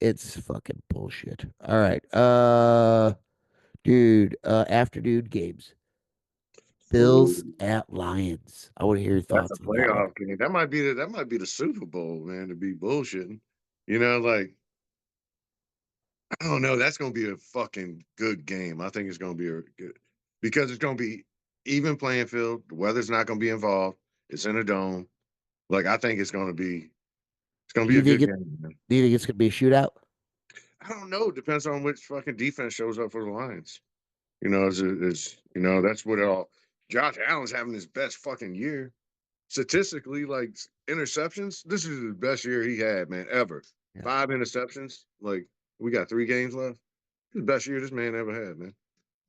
It's fucking bullshit. All right. Dude, afternoon games. Bills Ooh, at Lions. I want to hear your that's a thoughts on that one. playoff game. That might be the Super Bowl, man, to be bullshitting. Like I don't know. That's gonna be a fucking good game. I think it's gonna be a good because it's gonna be even playing field. The weather's not gonna be involved. It's in a dome. Like I think it's gonna be Do you a think good it game, man. do you think it's gonna be a shootout? I don't know. It depends on which fucking defense shows up for the Lions. That's what it all. Josh Allen's having his best fucking year statistically. Like interceptions, this is the best year he had, man, ever. Yeah. 5 interceptions. Like we got 3 games left. This is the best year this man ever had, man.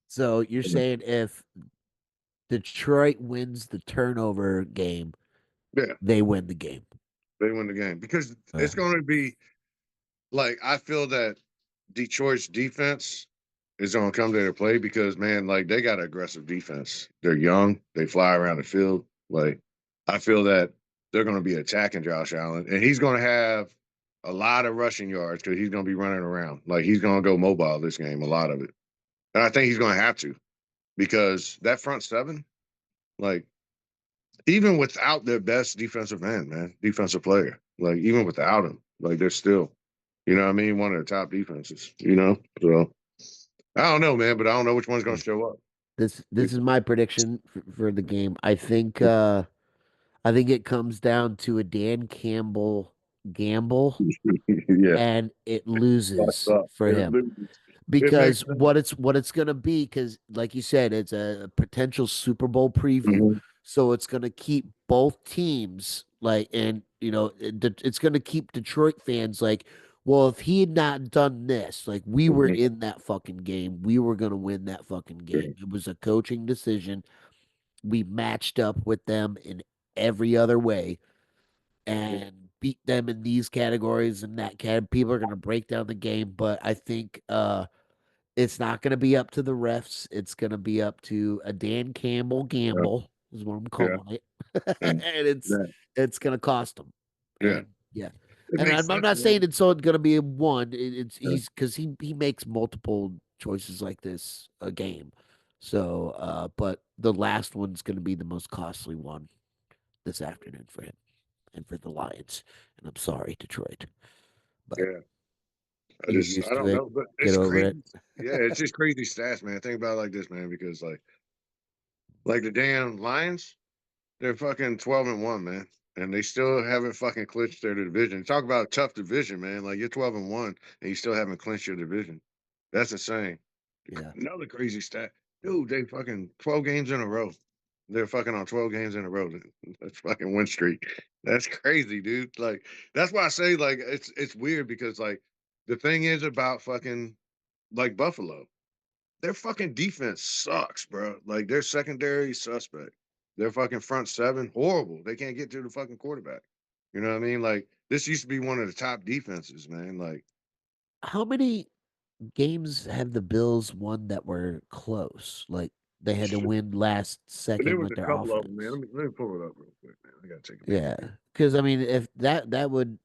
So you're saying if Detroit wins the turnover game, Yeah, they win the game. they win the game because Uh, it's going to be like I feel that Detroit's defense is going to come to their play because man, like they got aggressive defense. They're young, they fly around the field. Like I feel that they're going to be attacking Josh Allen, and he's going to have a lot of rushing yards because he's going to be running around. Like he's going to go mobile this game, a lot of it, and I think he's going to have to because that front seven, like even without their best defensive end, man, defensive player, like even without him, like they're still, you know what I mean, one of the top defenses, you know? So I don't know, man, but I don't know which one's gonna show up. this is my prediction for the game. I think it comes down to a Dan Campbell gamble Yeah. and it That's loses up. for him. It makes Because sense. what it's gonna be, because like you said, it's a potential Super Bowl preview. Mhm. So it's gonna keep both teams like, and it's gonna keep Detroit fans like, well, if he had not done this, like we were Mhm. in that fucking game, we were gonna win that fucking game. It was a coaching decision. We matched up with them in every other way and beat them in these categories and that cat. People are gonna break down the game, but I think it's not going to be up to the refs. It's going to be up to a Dan Campbell Yeah. gamble, is what I'm Yeah. calling it, Yeah. and Yeah. it's going to cost him. Yeah. And yeah, It and makes I'm sense, not saying man. it's all going to be a one. It's Yeah. he's because he makes multiple choices like this a game. So, but the last one's going to be the most costly one this afternoon for him and for the Lions. And I'm sorry, Detroit, but Yeah. you're used I to don't it. know, but Get it's over it. crazy. Yeah, it's just crazy stats, man. Think about it like this, man, because like the damn Lions, they're fucking 12-1, man. And they still haven't fucking clinched their division. Talk about a tough division, man. Like you're 12-1 and you still haven't clinched your division. That's insane. Yeah. Another crazy stat. Dude, they fucking 12 games in a row. They're fucking on 12 games in a row. That's fucking win streak. That's crazy, dude. Like, that's why I say, like, it's weird because like the thing is about fucking like Buffalo. Their fucking defense sucks, bro. Like their secondary suspect. Their fucking front seven horrible. They can't get to the fucking quarterback. You know what I mean? Like this used to be one of the top defenses, man. Like How many games have the Bills won that were close? Like they had to shit. win last But there second was with a their couple of them, man. offense. Let me pull it up real quick, man. I gotta take a peek. Yeah, because I mean, if that would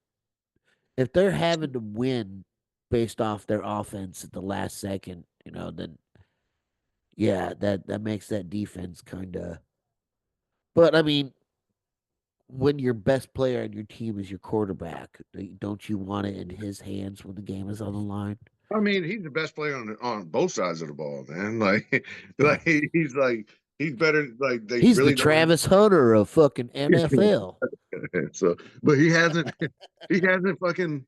if they're having to win based off their offense at the last second, then yeah, that makes that defense kind of. But I mean, when your best player on your team is your quarterback, don't you want it in his hands when the game is on the line? I mean, he's the best player on both sides of the ball, man. Like, Yeah, he's better. Like they he's the really don't. Travis Hunter of fucking NFL. So, but he hasn't fucking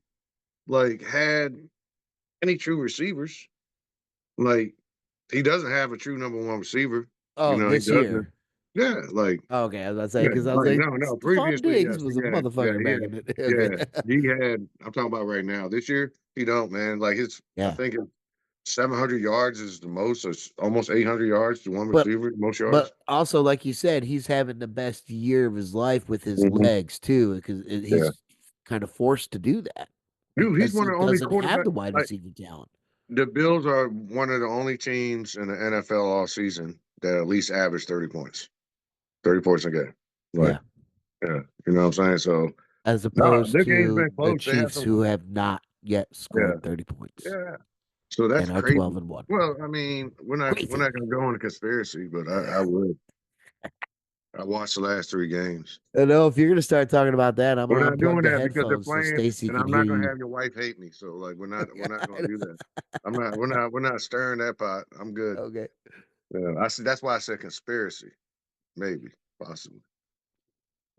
like had any true receivers. Like he doesn't have a true number one receiver. You Oh, know, he this doesn't. year. Yeah, like Okay, I was about to say yeah, because I was like like, no. Stephon Previously, Diggs yes, was a motherfucker he back had, in it. yeah, Okay. he had. I'm talking about right now. This year, he don't, man. Like I Yeah. think 700 yards is the most. So it's almost 800 yards to one But receiver, most yards. but also like you said, he's having the best year of his life with his Mhm. legs too, because Yeah, he's kind of forced to do that dude, he's because one he of the only doesn't have quarterback. the wide Like receiver talent. the Bills are one of the only teams in the NFL all season that at least average 30 points, 30 points a game. Like, Yeah. yeah, you know what I'm saying. So As no, opposed their game's to been the close. They have Chiefs some. who have not yet Yeah, scored 30 points yeah. So that's and are 12 crazy. and 1. Well, I mean, we're Crazy. not gonna go into conspiracy, but I would. I watched the last three games. I know if you're gonna start talking about that, I'm We're gonna not doing unplug the that because they're headphones so playing, Stacy and can I'm hear not gonna you. have your wife hate me. So like we're not gonna do that. We're not stirring that pot. I'm good. Okay. Yeah, I see. That's why I said conspiracy, maybe, possibly.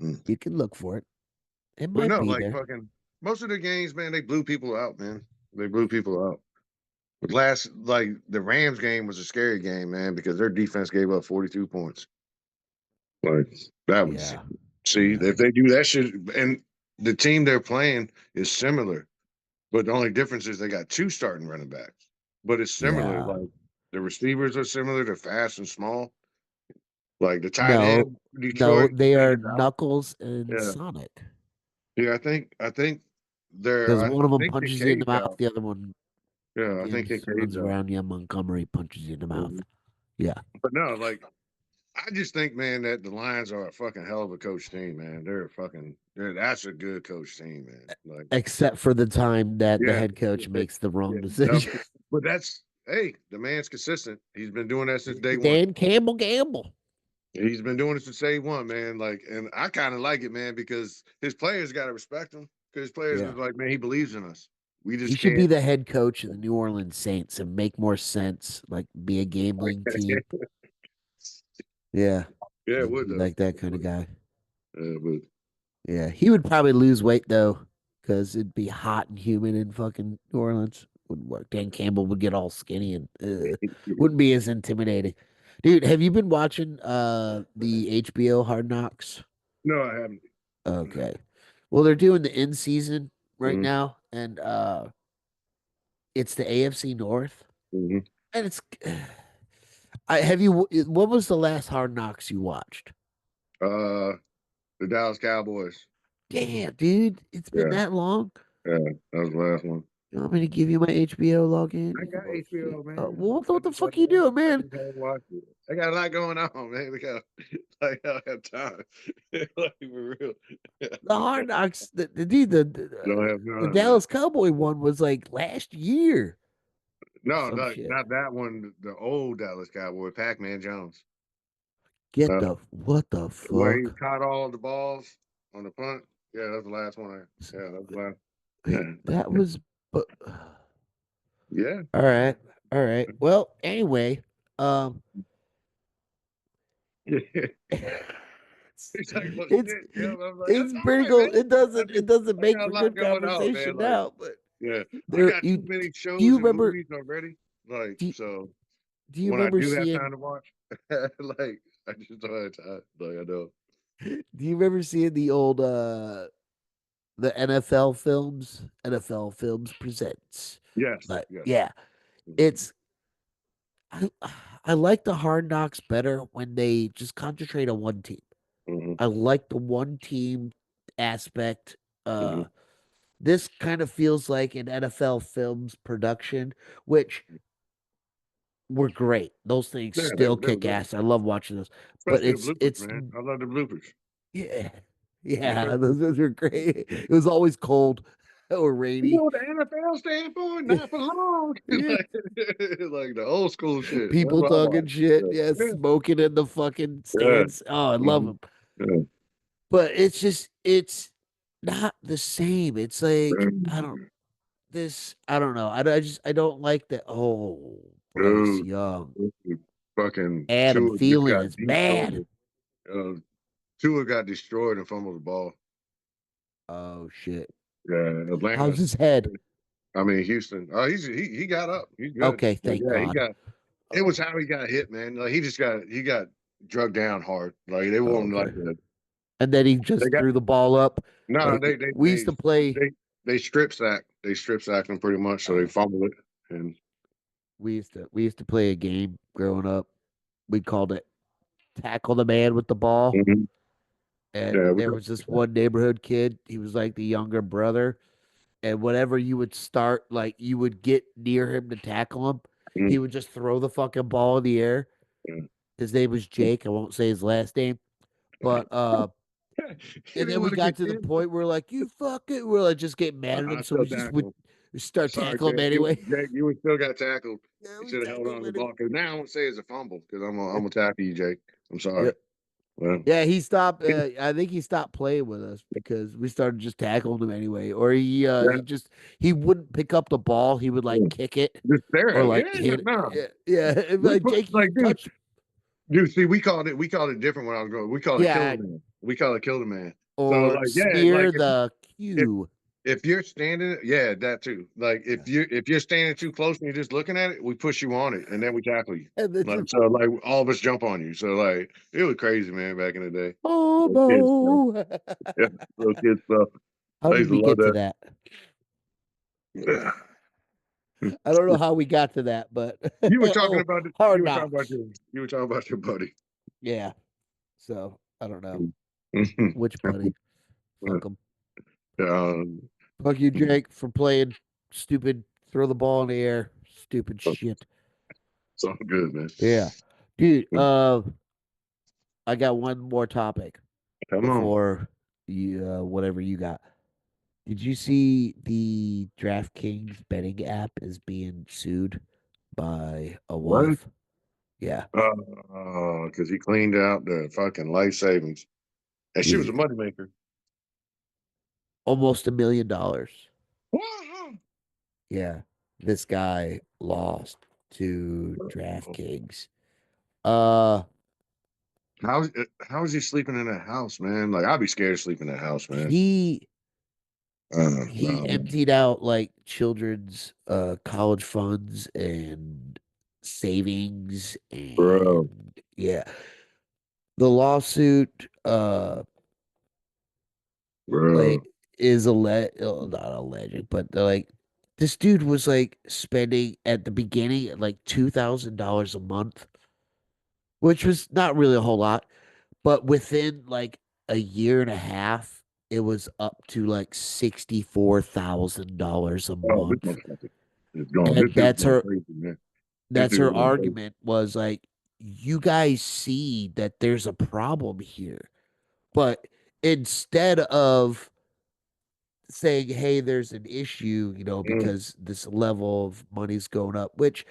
Mm. You can look for it. It But might no, be like there. fucking most of the games, man, they blew people out, man. They blew people out. But last, like the Rams game was a scary game, man, because their defense gave up 42 points. Like that was, Yeah. see, Yeah. if they do that shit, and the team they're playing is similar, but the only difference is they got two starting running backs. But it's similar. Yeah. Like The receivers are similar. They're fast and small. Like the tight No, end, no, Detroit. I they think are it's out. Knuckles and Yeah, Sonic. yeah. I think they're. Because I one of them think punches you in the Kincaid's mouth, out. the other one Yeah, I think begins Kincaid's runs out. around you. Montgomery punches you in the mouth. Mhm. Yeah, But no, like I just think, man, that the Lions are a fucking hell of a coach team, man. That's a good coach team, man. Like, except for the time that the yeah, head coach makes the yeah. wrong No, decision. but that's hey, the man's consistent. He's been doing that since day one. Dan Campbell Gamble. He's been doing it since day one, man. Like, and I kind of like it, man, because his players got to respect him. Because his players are Yeah. like, man, he believes in us. We He just should be can't. the head coach of the New Orleans Saints and make more sense. Like be a gambling team. Yeah. Yeah, it Just would be though. like that It kind of would. guy. But Yeah. He would probably lose weight though, because it'd be hot and humid in fucking New Orleans. Wouldn't work. Dan Campbell would get all skinny and wouldn't be as intimidating. Dude, have you been watching the HBO Hard Knocks? no, I haven't. Okay. Well, they're doing the in season right Mhm, now, and it's the AFC North, mhm. and it's. I have you. What was the last Hard Knocks you watched? Uh, the Dallas Cowboys. Damn, dude, it's been Yeah, that long. yeah, that was the last one. You want me to give you my HBO login? I You got bullshit. HBO, man. What the fuck you doing, I man? just haven't watched it. I got a lot going on, man. Like, I don't have time. Like, for real. The Hard Knocks, the dude, Don't have the time, man. Dallas Cowboy one was like last year or No, some no, shit. not that one. The old Dallas Cowboy, Pac-Man Jones. Get Uh, the what the where he fuck? caught all the balls on the punt. Yeah, that's the last one. Yeah, that's the last. Wait, that was. But Yeah. all right, all right. Well, anyway, um, it's He's like, well, it's shit. Yeah, I was like, that's it's all pretty right, man. cool. I It doesn't I make got for a lot good going on, man. conversation Like, now, but yeah, I there got too you many do you shows and remember movies already. Like, do you, so do you when I remember do have seeing time to watch, like, I just don't have time. Like, I know. do you remember seeing the old the NFL films? NFL Films presents. Yes, Like yes. yeah, it's I I like the Hard Knocks better when they just concentrate on one team. Mm-hmm, I like the one team aspect. hmm. This kind of feels like an NFL Films production, which were great. Those things Yeah, still they were kick great. ass. I love watching those. But Especially the bloopers, it's man. I love the bloopers. yeah. Yeah, Especially, those are great. It was always cold or you know rainy. what the NFL stand for? Not for long. Yeah. Like the old school shit. That's People what I talking watch. shit. Yeah, Yeah, smoking in the fucking yeah, stands. Oh, I yeah. love Hmm. them. Yeah. But it's not the same. It's like I don't know. I don't like that. Oh, Bryce Dude, Young. fucking Adam Tua just Thielen got is bad. destroyed. Uh, Tua got destroyed and fumbled the ball. Oh shit. Yeah, How's Atlanta. his head? I mean Houston. Oh, he got up. He's good. Okay, But thank yeah, he God. got. It was Oh, how he got hit, man. Like he got drugged down hard. Like they oh, wasn't like okay. And then he they just got threw the ball up. no. Like we used to play. They strip sack. They strip sack him pretty much, so they Uh, fumble it. And we used to play a game growing up. We called it tackle the man with the ball. mhm. And Yeah, we there got was this one neighborhood kid. He was like the younger brother. And whenever you would start, like you would get near him to tackle him, mhm. he would just throw the fucking ball in the air. His name was Jake. I won't say his last name. But Hit and then him we like a got to the kid. point where like you fuck it, we're like just getting mad at him, I so still we just would tackle. start Sorry, tackling him Jake. anyway. You would still got tackled. Yeah, You we should have held tackle on him to the anyway. ball. Because now I won't say it's a fumble. Because I'm gonna tackle you, Jake. I'm Yeah, sorry. Well, yeah. He stopped. I think he stopped playing with us because we started just tackling him anyway. Or yeah, he wouldn't pick up the ball. He would like yeah. kick it Just stare or at him. like Yeah, hit it. no. Yeah, yeah. It'd be We like put Jake, like, you touch. dude. See, we called it different when I was growing. We called it kill Yeah, the man. We call it kill the man. So or like, yeah, like smear the if cue. if you're standing, yeah, that too. Like Yeah. if you're standing too close and you're just looking at it, we push you on it and then we tackle you. And then Like just so, like all of us jump on you. So like it was crazy, man, back in the day. Those kids stuff. homo. Yeah, those kids stuff. How I did used to we love get to that. that? I don't know how we got to that, but You were talking oh, about it. hard knocks. You were talking about your buddy. Yeah. So I don't know Mhm. which buddy. Fuck him. Um, Fuck you, Jake, for playing stupid. Throw the ball in the air. Stupid shit. it's all good, man. Yeah, dude. I got one more topic Come on. before you whatever you got. Did you see the DraftKings betting app is being sued by a What? wife? Yeah, Because he cleaned out the fucking life savings. And she was yeah, a moneymaker. almost $1 million. Wow. Yeah, this guy lost to DraftKings. Uh, How is he sleeping in that house, man? Like I'd be scared of sleeping in that house, man. he he No, emptied out like children's college funds and savings bro, and yeah. The lawsuit like bro. is not alleged, but they're like this dude was like spending at the beginning like $2,000 a month, which was not really a whole lot, but within like a year and a half, it was up to like $64,000 a Oh, this month. motherfucker is going. This And dude's going crazy, man. This that's dude is her going crazy. argument was like, you guys see that there's a problem here. But instead of saying, hey, there's an issue, Mm. because this level of money's going up, which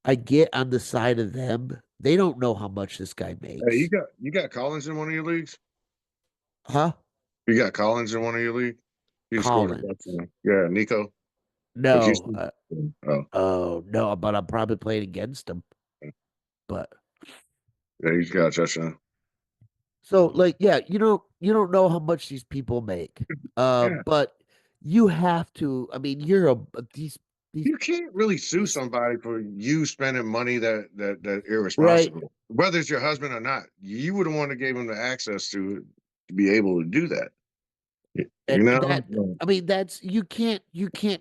I get on the side of them. They don't know how much this guy Hey, makes. you got Collins in one of your leagues? Huh? You got Collins in one of your league? He scored a Collins. touchdown. Yeah, Nico. Like he's. No. Oh, Oh, no, but I'm probably playing against him. But yeah, he's got a touchdown. so like yeah, you don't know how much these people make. Yeah, But you have to, I mean, you're a these you can't really sue these somebody for you spending money that right. irresponsible. Whether it's your husband or not, you were the one that gave him the access to be able to do that. And You know? that I mean that's you can't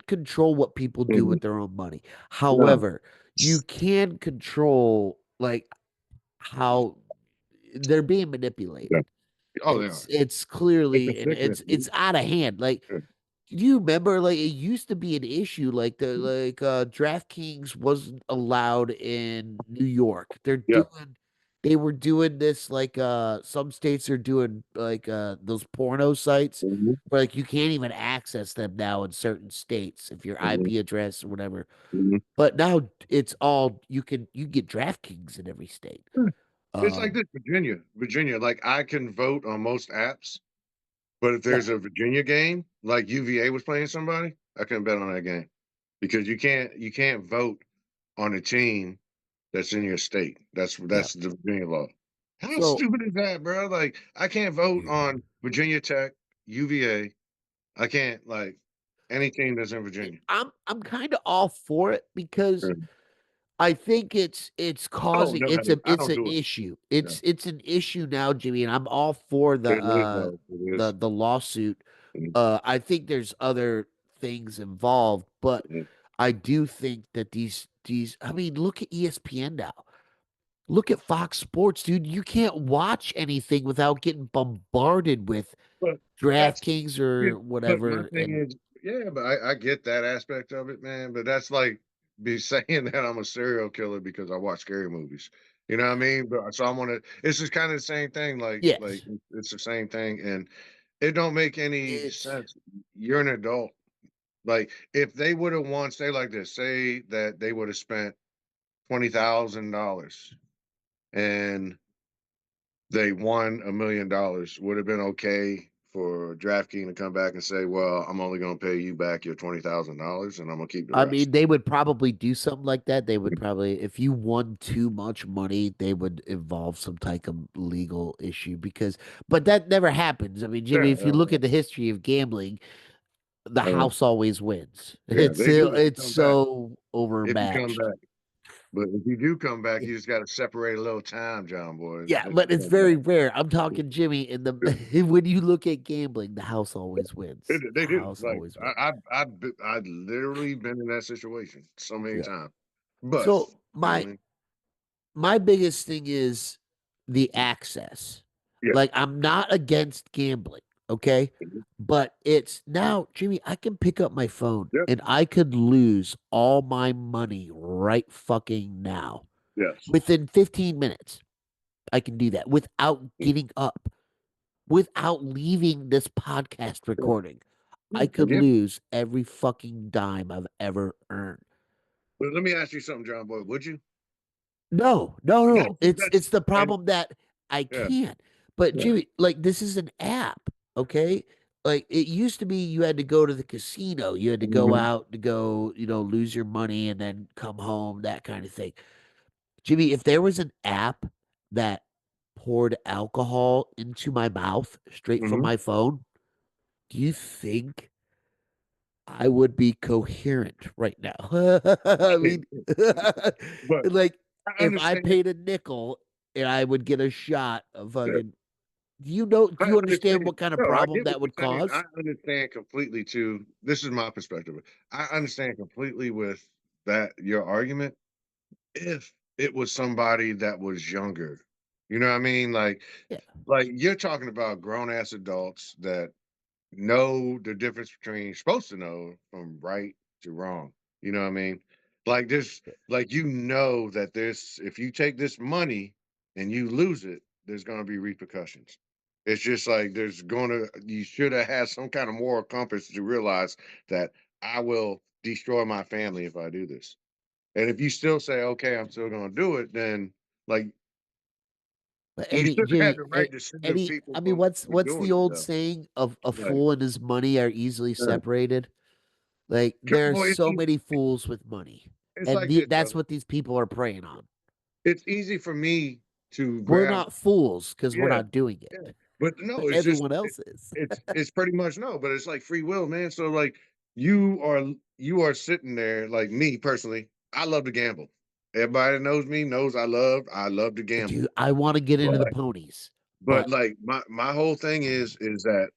control what people do Mhm. with their own money. No. However, you can control like how they're being Yeah. manipulated. Oh, they are. It's It's a clearly and sickness, it's dude. out of hand. Like, Yeah. do you remember like it used to be an issue like the like DraftKings wasn't allowed in New York. Yeah. They were doing this like some states are doing like those porno sites Mhm. where like you can't even access them now in certain states if your Mhm. IP address or whatever. Mhm. But now it's all you get DraftKings in every state. Yeah. It's like Um this, Virginia, like, I can vote on most apps, but if yeah, there's a Virginia game, like UVA was playing somebody, I couldn't bet on that game because you can't vote on a team that's in your state. yeah. That's the Virginia law. How So stupid is that, bro? Like, I can't vote on Virginia Tech, UVA. I can't, like, any team that's in Virginia. I'm kind of all for it because Mm. I think it's I don't causing know how to I it's don't an do it. issue. Yeah. It's an issue now, Jimmy, and I'm all for It is, though. It is. the lawsuit. Mhm. I think there's other things involved, but Mhm. I do think that these I mean, look at ESPN now. Look at Fox Sports, dude. You can't watch anything without getting bombarded with But that's DraftKings yeah, or but my whatever. thing And is yeah, but I get that aspect of it, man, but that's like be saying that I'm a serial killer because I watch scary movies. You know what I mean? But so I wanna it's just kinda the same thing, yes, it's the same thing, and it don't make any it's sense. You're an adult. Like, if they woulda won say like this, say that they woulda spent $20,000 and they won $1,000,000, would have been okay for DraftKings to come back and say, "Well, I'm only gonna pay you back your $20,000 and I'm gonna keep the I rest." mean, they would probably do something like that. They would probably, if you won too much money, they would involve some type of legal issue but that never happens. I mean, Yeah, Jimmy, if you look at the history of gambling, the uh, house always wins. yeah, they do if you It's come back. so If you come overmatched. back. But if you do come back, you just got to separate a little time, John boy. Yeah, Let but you it's come back. very rare. I'm talking Jimmy in the when you look at gambling, the house always They, wins. The they do. house Like always wins. I've literally been in that situation so many Yeah. times. But So you know what I mean? my biggest thing is the access. Yeah. Like I'm not against gambling, okay? Mhm. But it's now, Jimmy, I can pick up my phone Yeah. and I could lose all my money right fucking now. Yes. Within 15 minutes, I can do that without Mm. getting up, without leaving this podcast Yeah. recording. I Yeah. could Yeah. lose every fucking dime I've ever earned. But let me ask you something, John boy. Would you? No, no, no. That's It's the and problem that I yeah. can't. But Yeah. Jimmy, like this is an app, okay? Like it used to be you had to go to the casino, you had to go Mhm. out to go, lose your money and then come home, that kind of thing. Jimmy, if there was an app that poured alcohol into my mouth straight from Mhm. my phone, do you think I would be coherent right now? I mean, But like I if I understand. paid a nickel and I would get a shot of Yeah. fucking, do I you understand understand. what kind of No, I problem get what that would you're saying. I cause? understand completely too. This is my perspective. I understand completely with that your argument if it was somebody that was younger. You know what I mean? Yeah, Like you're talking about grown ass adults that know the difference between supposed to know from right to wrong. You know what I mean? Like this, like that this if you take this money and you lose it, there's gonna be repercussions. It's just like you should have had some kind of moral compass to realize that I will destroy my family if I do this. And if you still say, okay, I'm still gonna do it, then like but you any should have had Jimmy, the right to send them any, people I mean, from what's doing the it old though. saying of a Like, fool and his money are easily uh, separated? Like there are boy, so many fools with money, it's and like this, that's brother. what these people are preying on. It's easy for me to We're grab not fools because we're yeah, not doing yeah, it, but no, but it's just everyone else is. it's pretty much no, but it's like free will, man. So like you are sitting there like me personally. I love to gamble. Everybody that knows me knows I love to gamble. Dude, I want to get into the But ponies, but but like my whole thing is that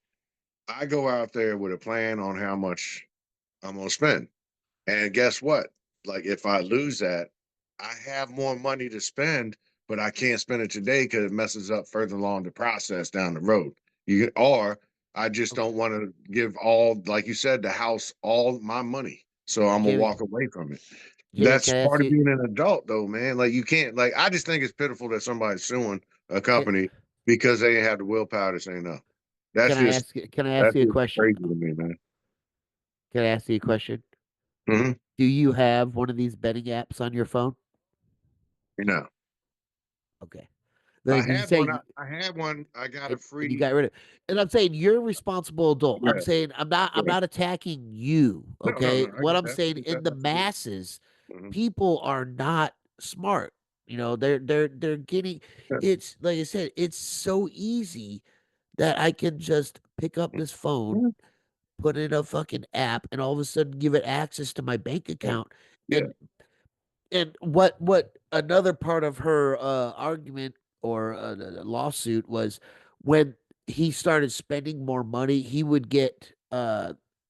I go out there with a plan on how much I'm gonna spend. And guess what? Like if I lose that, I have more money to spend, but I can't spend it today because it messes up further along the process down the road. Or I just okay, don't want to give all, like you said, the house all my money. So I'm gonna Jimmy, walk away from it. Jimmy, That's can I ask part of you? being an adult, though, man. Like you can't. Like I just think it's pitiful that somebody's suing a Can, company because they didn't have the willpower to say no. That's can I just ask you? Can I ask that's you a just question? crazy to me, man. Can I ask you a question? Hmm. Do you have one of these betting apps on your phone? You know. Okay, I like you had one. say, I had one. I got a and you free. got rid of. And I'm saying you're a responsible adult. I'm Yeah, saying I'm yeah. not attacking you. No, no, Okay, no. I what get I'm that. I saying get that. in the Absolutely. masses, Hmm. people are not smart. They're getting. Yeah. It's like I said, it's so easy that I can just pick up this phone, Yeah. put in a fucking app, and all of a sudden give it access to my bank Yeah. account. Yeah. And what another part of her argument or lawsuit was when he started spending more money, he would get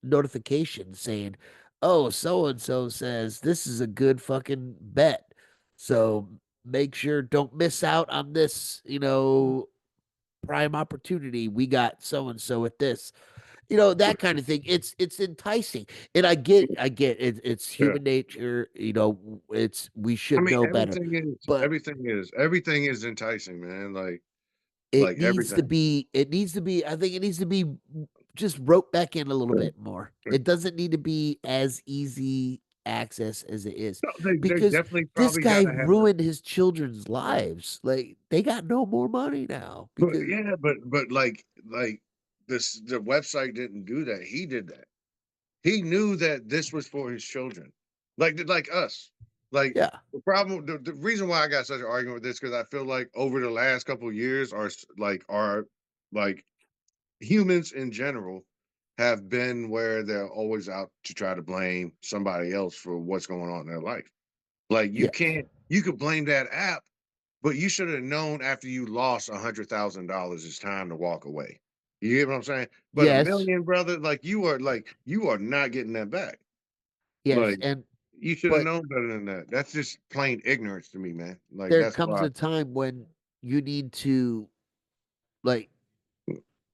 notifications saying, "Oh, so and so says this is a good fucking bet, so make sure don't miss out on this, prime opportunity. We got so and so at this." That kind of thing. It's enticing, and I get it, it's Yeah. human nature. It's we I should mean, know better, but everything is enticing, man. it Like needs to everything. be. It needs to be. I think it needs to be just roped back in a little Yeah. bit more. Yeah. It doesn't need to be as easy access as it is, No, they because definitely this probably got guy to have it. ruined his children's lives. Like they got no more money now But because yeah, but like this the website didn't do that. He did that. He knew that this was for his children, like us. Like yeah, the reason why I got such an argument with this because I feel like over the last couple of years, are like humans in general have been where they're always out to try to blame somebody else for what's going on in their life. Like you yes, can't. you could blame that app, but you should have known after you lost $100,000 it's time to walk away. You get what I'm saying? But a Yes, million, brother, like you are not getting that back. yes, Like and you should have but known better than that. That's just plain ignorance to me, man. Like there that's comes why. a time when you need to like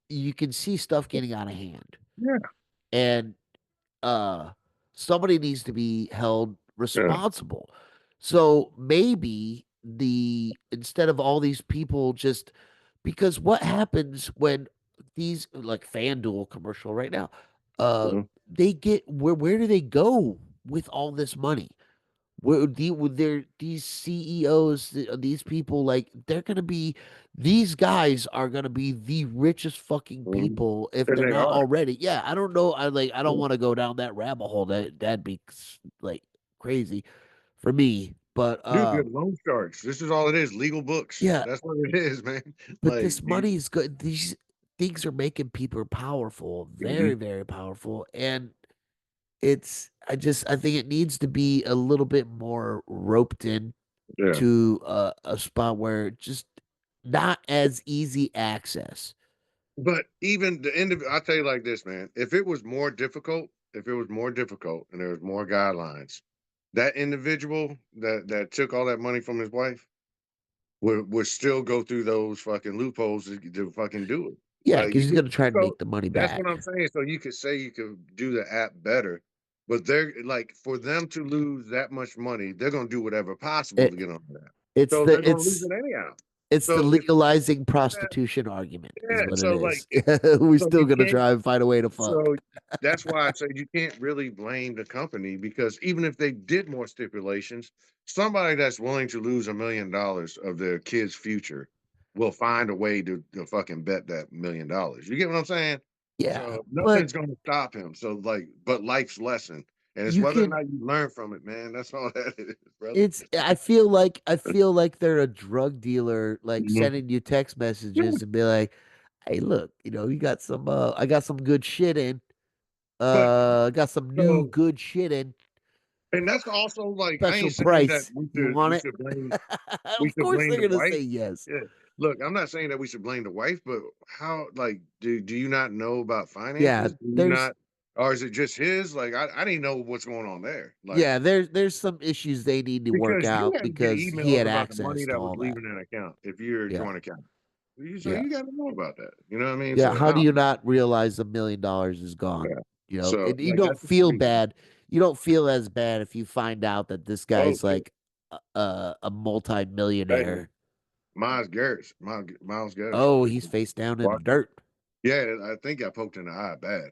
you can see stuff getting out of hand, Yeah, and uh somebody needs to be held yeah. responsible. So maybe the instead of all these people just because what happens when these like FanDuel commercial right now, uh Mhm, they get where do they go with all this money? With their these CEOs, these people, like they're gonna be, these guys are gonna be the richest fucking mhm. people if And they're they not are. already. Yeah, I don't know. I don't Yeah. want to go down that rabbit hole. That'd be like crazy for me. But Dude, they're loan sharks. This is all it is. Legal books. yeah, That's what it is, man. but Like, this you, money is good. These things are making people powerful, very mhm, very powerful, and it's I think it needs to be a little bit more roped in yeah. to a spot where just not as easy access. But even the end of I'll tell you like this, man. If it was more difficult and there was more guidelines, that individual that took all that money from his wife would still go through those fucking loopholes to fucking do it. Yeah, Like because you he's could gonna try and so make the money that's what back. I'm saying. So you could say you could do the app better, but they're like for them to lose that much money, they're gonna do whatever possible to It, get on that. it's So the they're gonna lose it anyhow. it's the So if legalizing that prostitution argument is yeah, what it so is. We're so still you gonna can't try and find a way to fuck. so that's why I said you can't really blame the company because even if they did more stipulations, somebody that's willing to lose $1 million of their kid's future will find a way to fucking bet that $1 million. You get what I'm saying? Yeah, So but nothing's gonna stop him. So like, but life's lesson. And it's you whether or can. not you learn from it, man. That's all that is, brother. It's. I feel like they're a drug dealer, like Mhm. sending you text Yeah, messages and be like, "Hey, look, you got some. I got some good shit in. but I got some new so good shit in. and that's also like I Special ain't saying that price. You want we it?" should blame we Of should course blame they're the gonna say wife. yes. Yeah. Look, I'm not saying that we should blame the wife, but how like do you not know about Yeah, finances? Do you not or is it just his? Like I didn't know what's going on there. Like there's some issues they need to work because you out had to get because he emails had about the money access to that was all that. leaving an account if you're a Yeah, joint account. So yeah, you gotta know about that. You know what I mean? yeah. So How I do don't you know. not realize $1 million is gone? Yeah. So And you like don't that's the feel crazy. bad. You don't feel as bad if you find out that this Oh guy's shit. like a Hey, multi-millionaire. Miles Garrett's Oh, he's face down in the watching. dirt. Yeah, I think got poked in the eye bad.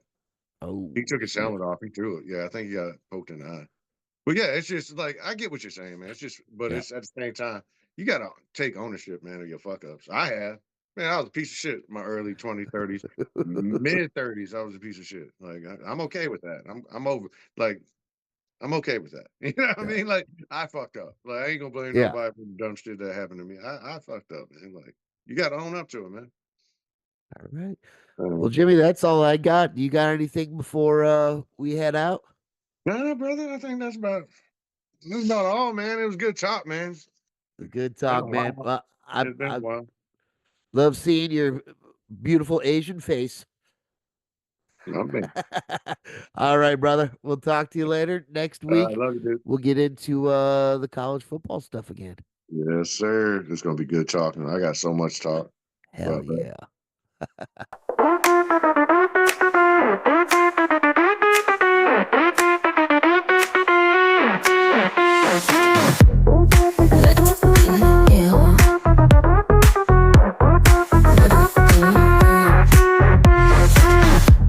He Oh took his shit. helmet off. He threw it. Yeah, I think he got poked in the eye. But yeah, it's just like I get what you're saying, man. It's just, but Yeah. it's at the same time, you gotta take ownership, man, of your fuck ups. I have, man. I was a piece of shit in my early 20s, 30s, mid 30s. I was a piece of shit. Like I'm okay with that. I'm over. Like I'm okay with that. You know what I Yeah. mean? Like I fucked up. Like I ain't gonna blame Yeah. nobody for the dumb shit that happened to me. I fucked up, man. Like you gotta own up to it, man. All right. Well, Um, Jimmy, that's all I got. You got anything before we head out? no, brother. I think that's about all, man. It was good talk, man. It's Good been talk, a man. while. Well, It's been a I while. love seeing your beautiful Asian face. I'm been. All right, brother. We'll talk to you later. Next I week, love you, dude. we'll get into the college football stuff again. Yes, sir. It's gonna be good talking. I got so much talk Hell about that. yeah.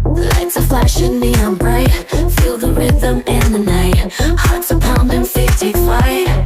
Lights are flashing neon bright. Feel the rhythm in the night. Hearts are pounding, feet take flight.